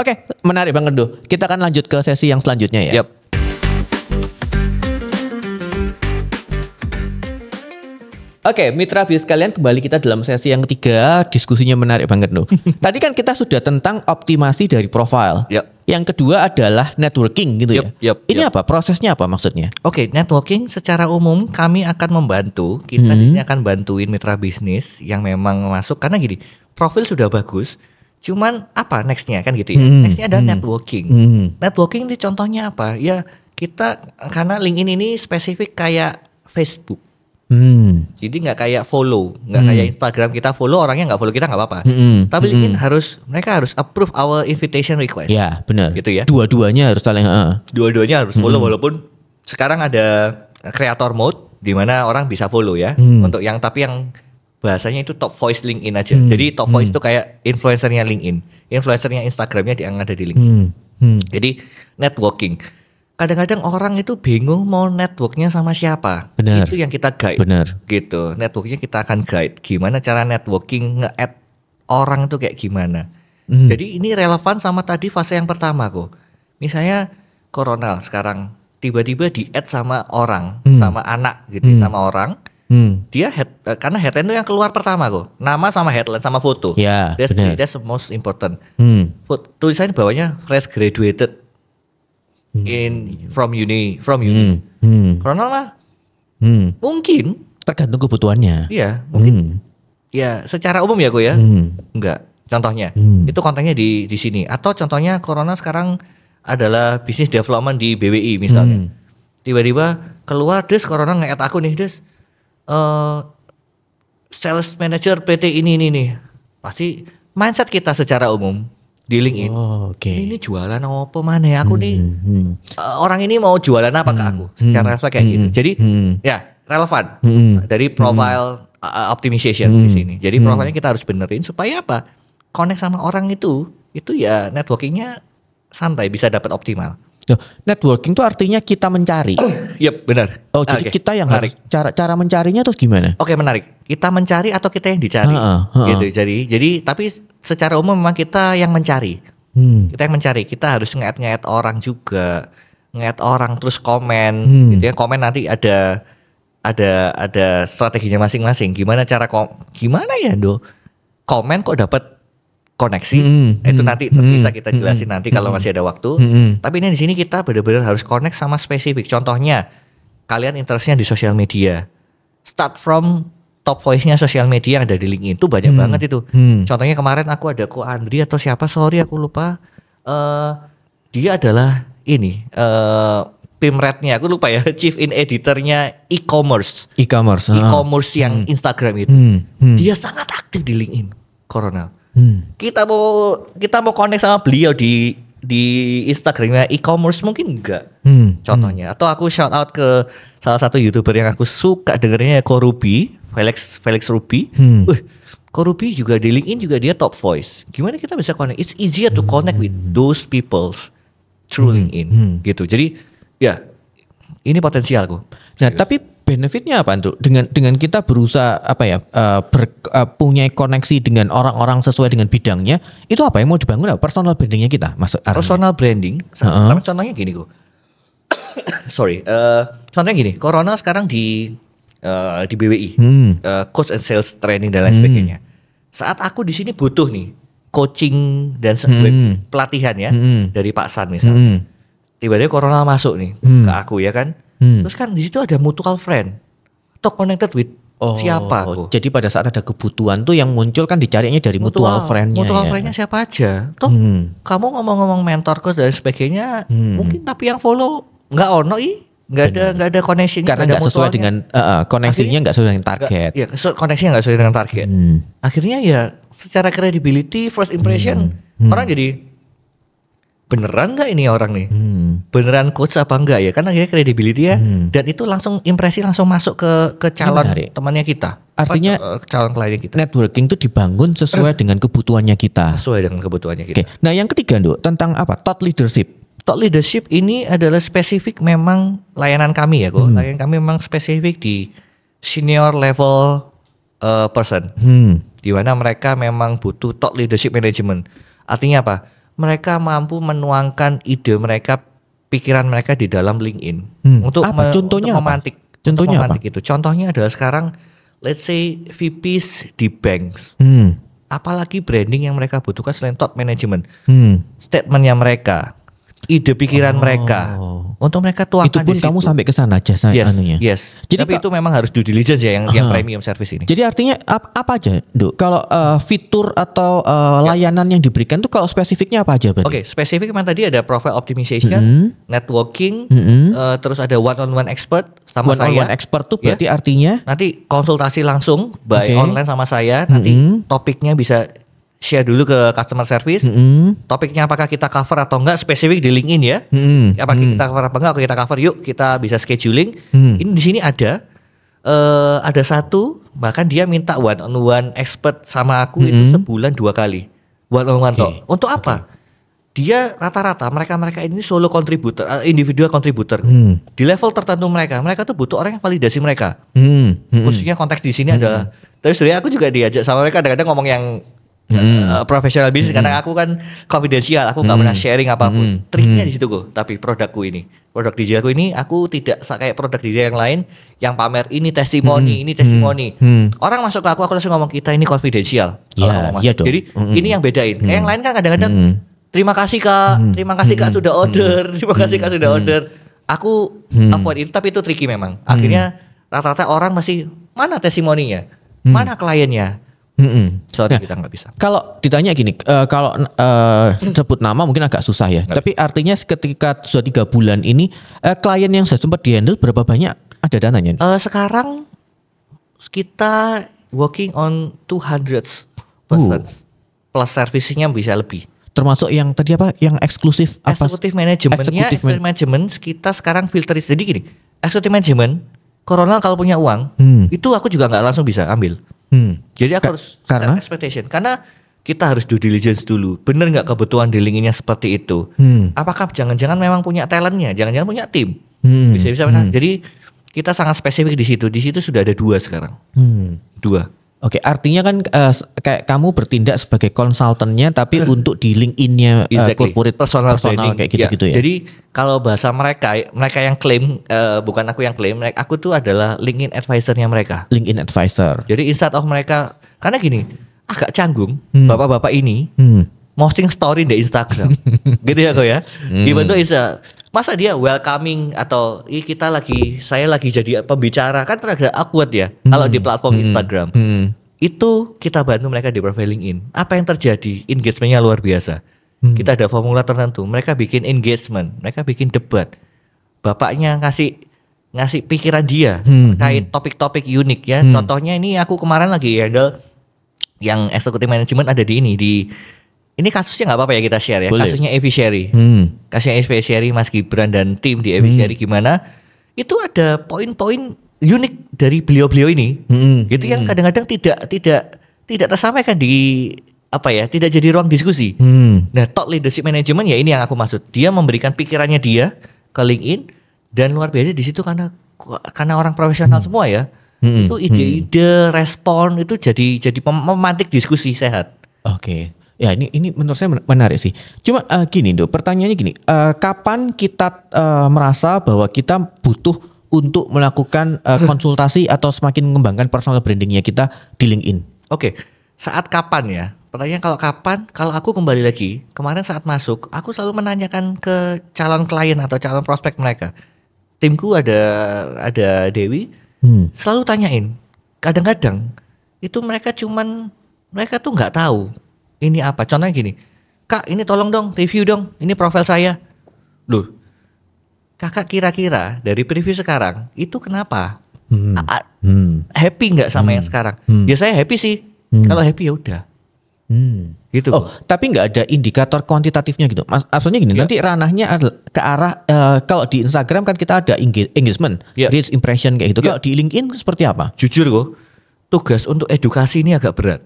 [SPEAKER 1] Oke. Menarik banget tuh. Kita akan lanjut ke sesi yang selanjutnya ya.
[SPEAKER 2] Yep.
[SPEAKER 1] Oke, mitra bisnis kalian, kembali kita dalam sesi yang ketiga. Diskusinya menarik banget loh. Tadi kan kita sudah tentang optimasi dari profile.
[SPEAKER 2] Yep.
[SPEAKER 1] Yang kedua adalah networking gitu ya. Ini apa? Prosesnya apa maksudnya?
[SPEAKER 2] Oke, networking secara umum kami akan membantu. Kita di sini akan bantuin mitra bisnis yang memang masuk karena gini, profil sudah bagus. Cuman apa nextnya kan gitu ya. Nextnya adalah networking. Networking ini contohnya apa? Ya kita karena LinkedIn ini spesifik kayak Facebook. Jadi nggak kayak follow, nggak kayak Instagram kita follow orangnya nggak follow kita nggak apa-apa. Tapi LinkedIn mereka harus approve our invitation request.
[SPEAKER 1] Ya, benar.
[SPEAKER 2] Gitu ya.
[SPEAKER 1] Dua-duanya harus saling.
[SPEAKER 2] Dua-duanya harus follow walaupun sekarang ada creator mode di mana orang bisa follow ya. Untuk yang bahasanya itu top voice LinkedIn aja. Jadi top voice itu kayak influencernya LinkedIn, influencernya Instagramnya yang ada di LinkedIn. Jadi networking. Kadang-kadang orang itu bingung mau networknya sama siapa.
[SPEAKER 1] Benar.
[SPEAKER 2] Itu yang kita guide.
[SPEAKER 1] Benar.
[SPEAKER 2] Gitu. Networknya kita akan guide. Gimana cara networking nge-add orang itu kayak gimana. Jadi ini relevan sama tadi fase yang pertama kok. Misalnya Corona sekarang tiba-tiba di-add sama orang, sama anak gitu, sama orang. Dia karena headline itu yang keluar pertama kok. Nama sama headline sama foto.
[SPEAKER 1] Ya,
[SPEAKER 2] That's
[SPEAKER 1] benar.
[SPEAKER 2] the most important. Tulisannya bawahnya fresh graduated from uni. Corona mah mungkin
[SPEAKER 1] Tergantung kebutuhannya.
[SPEAKER 2] iya mungkin ya secara umum ya kok ya enggak contohnya itu kontennya di sini atau contohnya Corona sekarang adalah bisnis development di BWI misalnya tiba-tiba keluar Des Corona nge-add aku nih Des sales manager PT ini nih pasti mindset kita secara umum di LinkedIn. Ini jualan apa mana ya aku nih orang ini mau jualan apa ke aku secara kayak gitu. Jadi ya relevan dari profile optimization di sini. Jadi profilnya kita harus benerin supaya apa? Connect sama orang itu ya networkingnya santai bisa dapat optimal.
[SPEAKER 1] Networking itu artinya kita mencari.
[SPEAKER 2] Yep, benar.
[SPEAKER 1] Jadi kita yang menarik. Cara mencarinya terus gimana?
[SPEAKER 2] Oke, menarik. Kita mencari atau kita yang dicari? Gitu. Jadi tapi secara umum memang kita yang mencari. Kita yang mencari. Kita harus nge-add orang juga. Nge-add orang terus komen gitu ya. Komen nanti ada strateginya masing-masing. Gimana ya, komen kok dapat koneksi, itu nanti bisa kita jelasin nanti kalau masih ada waktu. Tapi ini di sini kita benar-benar harus connect sama spesifik. Contohnya, kalian interestnya di sosial media. Start from top voice-nya sosial media yang ada di LinkedIn itu banyak banget itu. Contohnya kemarin aku ada Ko Andri atau siapa, sorry aku lupa. Dia adalah ini Pimretnya, aku lupa ya, chief in editornya e-commerce yang Instagram itu. Dia sangat aktif di LinkedIn, Coronel. Kita mau connect sama beliau di Instagramnya e-commerce mungkin enggak contohnya. Atau aku shout out ke salah satu YouTuber yang aku suka dengerinnya Ko Ruby, Felix Ruby. Ko Ruby juga di LinkedIn juga dia top voice. Gimana kita bisa connect? It's easier to connect with those peoples through LinkedIn gitu. Jadi ya ini potensialku.
[SPEAKER 1] Nah, tapi benefitnya apa tuh dengan kita berusaha punya koneksi dengan orang-orang sesuai dengan bidangnya, itu apa yang mau dibangun? Personal brandingnya kita masuk
[SPEAKER 2] personal branding. Tapi contohnya gini kok. Contohnya gini, Corona sekarang di BWI, coach and sales training dan lain sebagainya. Saat aku di sini butuh nih coaching dan pelatihan ya dari Pak San misalnya. Tiba-tiba Corona masuk nih ke aku ya kan. Terus kan di situ ada mutual friend atau connected with siapa aku.
[SPEAKER 1] Jadi pada saat ada kebutuhan tuh yang muncul kan dicarinya dari mutual friend-nya.
[SPEAKER 2] Mutual friend-nya siapa aja. Toh kamu ngomong-ngomong mentor course dan sebagainya, mungkin tapi yang follow nggak nggak ada connection
[SPEAKER 1] karena nggak sesuai dengan koneksinya nggak sesuai dengan target.
[SPEAKER 2] Iya, koneksinya nggak sesuai dengan target. Akhirnya ya secara credibility, first impression orang jadi beneran nggak ini orang nih, beneran coach apa enggak ya? Kan akhirnya credibility ya, dan itu langsung impresi langsung masuk ke calon temannya kita.
[SPEAKER 1] Artinya
[SPEAKER 2] calon kliennya kita.
[SPEAKER 1] Networking itu dibangun sesuai dengan kebutuhannya kita.
[SPEAKER 2] Sesuai dengan kebutuhannya kita.
[SPEAKER 1] Nah yang ketiga tentang apa? Thought leadership.
[SPEAKER 2] Thought leadership ini adalah spesifik memang layanan kami ya kok. Layanan kami memang spesifik di senior level person. Di mana mereka memang butuh thought leadership management. Artinya apa? Mereka mampu menuangkan ide mereka, pikiran mereka di dalam LinkedIn untuk memantik. Contohnya apa? Itu. Contohnya adalah sekarang, let's say VPs di banks. Apalagi branding yang mereka butuhkan selain thought management. Statementnya mereka, ide pikiran mereka. Untuk mereka tuangkan
[SPEAKER 1] Itu pun
[SPEAKER 2] di situ.
[SPEAKER 1] kamu sampai ke sana jasa anunya.
[SPEAKER 2] Yes.
[SPEAKER 1] Jadi
[SPEAKER 2] Tapi itu memang harus due diligence ya yang premium service ini.
[SPEAKER 1] Jadi artinya apa aja, Dok? Kalau fitur atau layanan yang diberikan tuh kalau spesifiknya apa aja berarti?
[SPEAKER 2] Oke, spesifik memang tadi ada profile optimization, networking, terus ada one-on-one expert sama saya.
[SPEAKER 1] One-on-one expert tuh berarti artinya
[SPEAKER 2] Nanti konsultasi langsung by
[SPEAKER 1] Oke.
[SPEAKER 2] online sama saya. Nanti topiknya bisa share dulu ke customer service. Topiknya apakah kita cover atau enggak, spesifik di LinkedIn ya. Apakah kita cover apa enggak, kalau kita cover yuk kita bisa scheduling. Ini di sini ada satu bahkan dia minta one-on-one expert sama aku itu sebulan 2 kali. One-on-one talk. Untuk apa? Dia rata-rata mereka ini solo contributor, individual contributor. Di level tertentu mereka tuh butuh orang yang validasi mereka. Khususnya konteks di sini adalah, tapi sebenarnya aku juga diajak sama mereka kadang-kadang ngomong yang profesional bisnis karena aku kan confidential, aku nggak pernah sharing apapun. Triknya di situ kok. Tapi produk digitalku ini aku tidak kayak produk digital yang lain yang pamer ini testimoni, Orang masuk ke aku langsung ngomong kita ini confidential.
[SPEAKER 1] Iya dong.
[SPEAKER 2] Jadi ini yang bedain. Kayak yang lain kan kadang-kadang terima kasih kak sudah order, terima kasih kak sudah order. Aku avoid itu, tapi itu tricky memang. Akhirnya rata-rata orang masih mana testimoninya, mana kliennya. Sorry kita nggak bisa.
[SPEAKER 1] Kalau ditanya gini, kalau sebut nama mungkin agak susah ya. Tapi artinya ketika sudah 3 bulan ini klien yang saya sempat di-handle berapa banyak ada dananya?
[SPEAKER 2] Sekarang kita working on 200 persons plus servicenya bisa lebih.
[SPEAKER 1] Termasuk yang tadi apa? Yang eksklusif apa?
[SPEAKER 2] Eksekutif manajemennya, eksekutif manajemen kita sekarang filteris. Jadi gini, eksekutif manajemen, Corona kalau punya uang, itu aku juga nggak langsung bisa ambil. Jadi aku harus
[SPEAKER 1] karena
[SPEAKER 2] expectation, karena kita harus due diligence dulu. Bener nggak kebutuhan di LinkedIn-nya seperti itu? Apakah jangan-jangan memang punya talentnya? Jangan-jangan punya tim? Bisa-bisa. Jadi kita sangat spesifik di situ. Di situ sudah ada 2 sekarang. 2.
[SPEAKER 1] Oke, artinya kan kayak kamu bertindak sebagai konsultannya, tapi untuk di LinkedIn-nya corporate personal kayak gitu-gitu ya.
[SPEAKER 2] Jadi kalau bahasa mereka yang klaim, bukan aku yang klaim, aku tuh adalah LinkedIn advisor-nya mereka.
[SPEAKER 1] LinkedIn advisor.
[SPEAKER 2] Jadi instead of mereka, karena gini, agak canggung bapak-bapak ini posting story di Instagram, gitu ya kok ya. Even though masa dia welcoming atau saya lagi jadi pembicara, kan teragak awkward ya kalau di platform Instagram. Itu kita bantu mereka di profile LinkedIn. Apa yang terjadi? Engagementnya luar biasa. Kita ada formula tertentu. Mereka bikin engagement, mereka bikin debat. Bapaknya ngasih pikiran dia terkait topik-topik unik ya. Contohnya ini aku kemarin lagi handle yang executive management ada di ini kasusnya nggak apa-apa ya kita share ya. Boleh. Kasusnya Evi Sherry. Kasusnya Evi Sherry, Mas Gibran dan tim di Evi Sherry gimana? Itu ada poin-poin unik dari beliau-beliau ini. Gitu yang kadang-kadang tidak tersampaikan tidak jadi ruang diskusi. Nah, thought leadership management ya ini yang aku maksud. Dia memberikan pikirannya dia ke LinkedIn dan luar biasa di situ karena orang profesional semua ya. Itu ide-ide, respon itu jadi memantik diskusi sehat.
[SPEAKER 1] Oke. Ya ini menurut saya menarik sih. Cuma gini Dok, pertanyaannya gini, kapan kita merasa bahwa kita butuh untuk melakukan konsultasi atau semakin mengembangkan personal brandingnya kita di LinkedIn?
[SPEAKER 2] Oke, saat kapan ya? Pertanyaan kalau kapan? Kalau aku kembali lagi, kemarin saat masuk, aku selalu menanyakan ke calon klien atau calon prospek mereka. Timku ada Dewi, selalu tanyain. Kadang-kadang itu mereka tuh nggak tahu. Ini apa? Contohnya gini, Kak ini tolong dong review dong, ini profil saya. Loh, kakak kira-kira dari preview sekarang itu kenapa? Happy nggak sama yang sekarang? Ya saya happy sih, kalau happy ya udah. Gitu.
[SPEAKER 1] Oh, tapi nggak ada indikator kuantitatifnya gitu. Maksudnya gini, nanti ranahnya ke arah kalau di Instagram kan kita ada engagement, reach impression kayak gitu. Kalau di LinkedIn seperti apa?
[SPEAKER 2] Jujur kok, tugas untuk edukasi ini agak berat.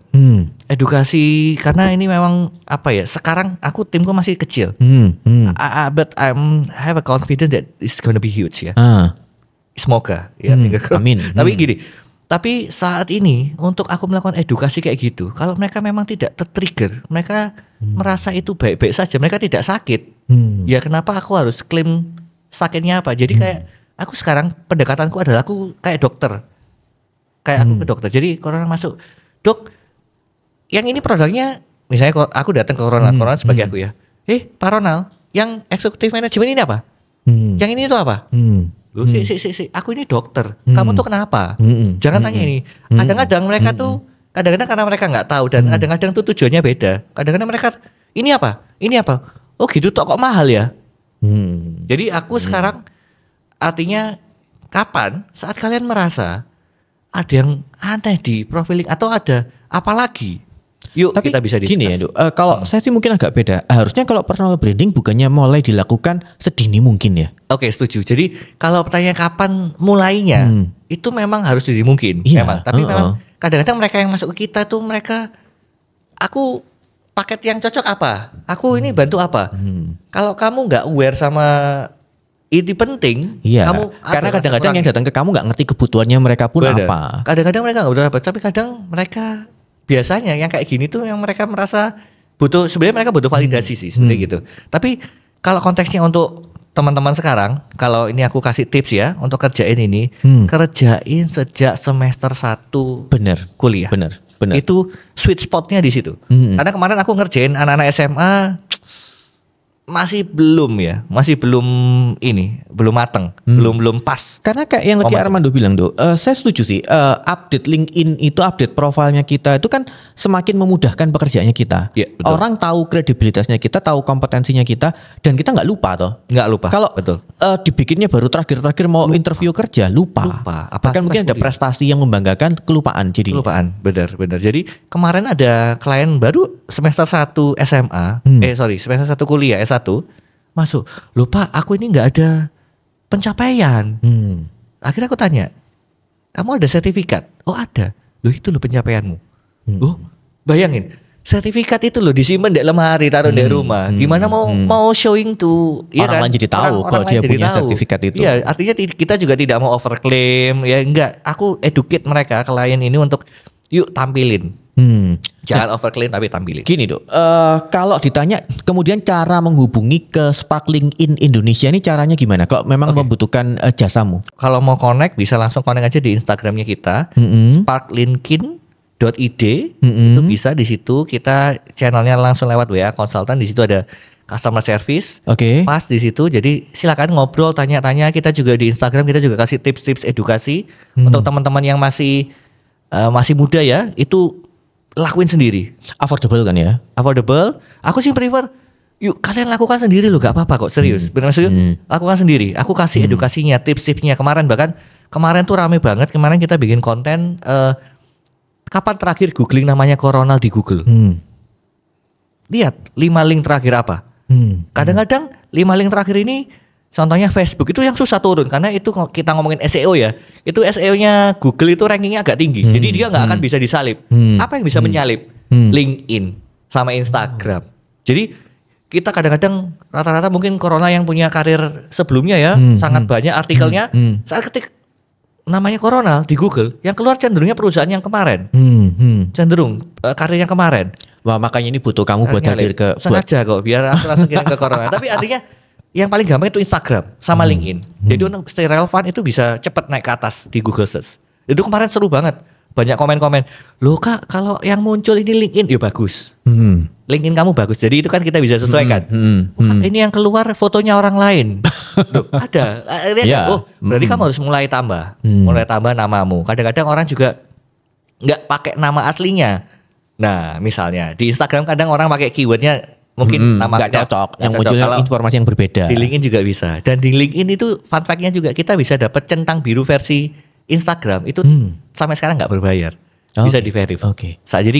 [SPEAKER 2] Edukasi karena ini memang sekarang timku masih kecil. But I have a confidence that it's gonna be huge ya. Semoga ya.
[SPEAKER 1] Amin.
[SPEAKER 2] Tapi gini, tapi saat ini untuk aku melakukan edukasi kayak gitu, kalau mereka memang tidak tertrigger, mereka merasa itu baik-baik saja, mereka tidak sakit. Ya kenapa aku harus klaim sakitnya apa? Jadi kayak aku sekarang pendekatanku adalah aku kayak dokter. Kayak aku ke dokter. Jadi Corona masuk, Dok, yang ini produknya, misalnya aku datang ke Corona sebagai aku ya. Pak Ronald, yang eksekutif manajemen ini apa? Yang ini tuh apa? Loh, aku ini dokter. Kamu tuh kenapa? Jangan tanya ini. Kadang-kadang mereka tuh, kadang-kadang karena mereka nggak tahu dan kadang-kadang tuh tujuannya beda. Kadang-kadang mereka ini apa? Ini apa? Oh gitu kok mahal ya? Jadi aku sekarang artinya kapan saat kalian merasa ada yang aneh di profiling atau ada apa lagi? Yuk
[SPEAKER 1] Tapi
[SPEAKER 2] kita bisa discuss.
[SPEAKER 1] gini ya, Dok. Kalau saya sih mungkin agak beda. Harusnya kalau personal branding bukannya mulai dilakukan sedini mungkin ya.
[SPEAKER 2] Oke, setuju. Jadi kalau pertanyaan kapan mulainya, itu memang harus sedini mungkin.
[SPEAKER 1] Iya,
[SPEAKER 2] Memang. Tapi memang kadang-kadang mereka yang masuk ke kita tuh mereka, aku paket yang cocok apa? Aku ini bantu apa? Kalau kamu nggak aware sama ini penting,
[SPEAKER 1] Iya.
[SPEAKER 2] kamu
[SPEAKER 1] Karena
[SPEAKER 2] ada rasa
[SPEAKER 1] kadang-kadang yang
[SPEAKER 2] kurang.
[SPEAKER 1] datang ke kamu nggak ngerti kebutuhannya mereka pun
[SPEAKER 2] Bener.
[SPEAKER 1] apa.
[SPEAKER 2] Kadang-kadang mereka nggak butuh apa, tapi kadang mereka biasanya yang kayak gini tuh yang mereka merasa butuh, sebenarnya mereka butuh validasi sih seperti gitu. Tapi kalau konteksnya untuk teman-teman sekarang, kalau ini aku kasih tips ya untuk kerjain ini, kerjain sejak semester 1
[SPEAKER 1] Bener.
[SPEAKER 2] kuliah.
[SPEAKER 1] Bener.
[SPEAKER 2] Itu sweet spotnya di situ. Karena kemarin aku ngerjain anak-anak SMA masih belum mateng, belum pas.
[SPEAKER 1] Karena kayak yang tadi Armando bilang, Dok, saya setuju sih. Update LinkedIn itu, update profilnya kita itu kan semakin memudahkan pekerjaannya kita.
[SPEAKER 2] Iya, betul.
[SPEAKER 1] Orang tahu kredibilitasnya kita, tahu kompetensinya kita, dan kita nggak lupa toh.
[SPEAKER 2] Nggak lupa.
[SPEAKER 1] Kalau
[SPEAKER 2] betul.
[SPEAKER 1] Dibikinnya baru terakhir mau interview kerja, lupa. Bahkan mungkin ada prestasi yang membanggakan, kelupaan jadi.
[SPEAKER 2] Kelupaan, benar. Jadi kemarin ada klien baru semester 1 SMA, semester 1 kuliah S1 masuk. Lupa, aku ini nggak ada pencapaian. Akhirnya aku tanya, kamu ada sertifikat? Oh ada. Loh itu loh pencapaianmu. Oh bayangin, sertifikat itu loh disimpan di lemari, taruh di rumah. Gimana mau showing tuh?
[SPEAKER 1] Orang lain jadi tahu kalau dia punya sertifikat itu.
[SPEAKER 2] Iya, artinya kita juga tidak mau overclaim. Ya enggak, aku educate mereka klien ini untuk yuk tampilin. Jangan overclaim tapi tampilin.
[SPEAKER 1] Gini, Dok, kalau ditanya kemudian cara menghubungi ke Spark LinkedIn Indonesia ini caranya gimana? Kalau memang membutuhkan jasamu.
[SPEAKER 2] Kalau mau connect bisa langsung connect aja di Instagramnya kita, sparklinkedin.id. Itu bisa di situ, kita channelnya langsung lewat WA konsultan, di situ ada customer service. Pas di situ, jadi silakan ngobrol, tanya-tanya. Kita juga di Instagram kita juga kasih tips-tips edukasi untuk teman-teman yang masih muda ya, itu lakuin sendiri.
[SPEAKER 1] Affordable kan ya?
[SPEAKER 2] Affordable. Aku sih prefer yuk kalian lakukan sendiri loh, gak apa-apa kok, serius. Benar maksudnya lakukan sendiri. Aku kasih edukasinya, tips-tipsnya. Kemarin tuh rame banget. Kemarin kita bikin konten kapan terakhir googling namanya corona di Google. Lihat 5 link terakhir apa. Kadang-kadang 5 link terakhir ini contohnya Facebook itu yang susah turun karena itu kita ngomongin SEO ya. Itu SEO-nya Google itu rankingnya agak tinggi. Jadi dia nggak akan bisa disalip. Apa yang bisa menyalip? LinkedIn sama Instagram. Jadi kita kadang-kadang rata-rata mungkin corona yang punya karir sebelumnya ya sangat banyak artikelnya. Saat ketik namanya corona di Google, yang keluar cenderungnya perusahaan yang kemarin. Cenderung karir yang kemarin.
[SPEAKER 1] Wah, makanya ini butuh kamu buat hadir ke
[SPEAKER 2] sengaja kok biar aku langsung kirim ke corona. Tapi artinya yang paling gampang itu Instagram sama LinkedIn. Jadi untuk stay relevan itu bisa cepat naik ke atas di Google Search. Itu kemarin seru banget. Banyak komen-komen. Loh Kak, kalau yang muncul ini LinkedIn, ya bagus. LinkedIn kamu bagus. Jadi itu kan kita bisa sesuaikan. Ini yang keluar fotonya orang lain. Loh, ada. Berarti kamu harus mulai tambah. Mulai tambah namamu. Kadang-kadang orang juga nggak pakai nama aslinya. Nah, misalnya di Instagram kadang orang pakai keywordnya mungkin nama
[SPEAKER 1] nggak cocok, yang munculnya informasi yang berbeda.
[SPEAKER 2] Di LinkedIn juga bisa. Dan di LinkedIn itu fun fact-nya juga kita bisa dapat centang biru versi Instagram itu sampai sekarang nggak berbayar, bisa di verify. Jadi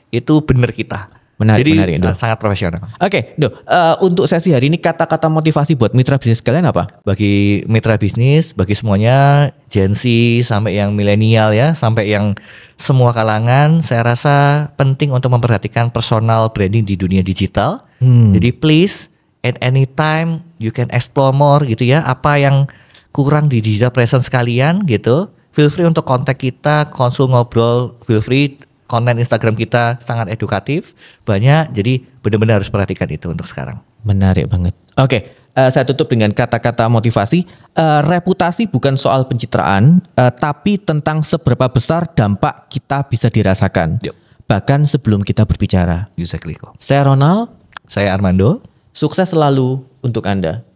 [SPEAKER 2] itu benar kita.
[SPEAKER 1] Menarik,
[SPEAKER 2] Jadi sangat profesional.
[SPEAKER 1] Dok, untuk sesi hari ini kata-kata motivasi buat mitra bisnis kalian apa?
[SPEAKER 2] Bagi mitra bisnis, bagi semuanya, Gen Z sampai yang milenial ya, sampai yang semua kalangan, saya rasa penting untuk memperhatikan personal branding di dunia digital. Jadi please, at any time you can explore more gitu ya, apa yang kurang di digital presence kalian gitu. Feel free untuk kontak kita, konsul ngobrol, feel free. Konten Instagram kita sangat edukatif, banyak, jadi benar-benar harus perhatikan itu untuk sekarang.
[SPEAKER 1] Menarik banget. Saya tutup dengan kata-kata motivasi. Reputasi bukan soal pencitraan, tapi tentang seberapa besar dampak kita bisa dirasakan. Bahkan sebelum kita berbicara.
[SPEAKER 2] Exactly kok.
[SPEAKER 1] Saya Ronald.
[SPEAKER 2] Saya Armando.
[SPEAKER 1] Sukses selalu untuk Anda.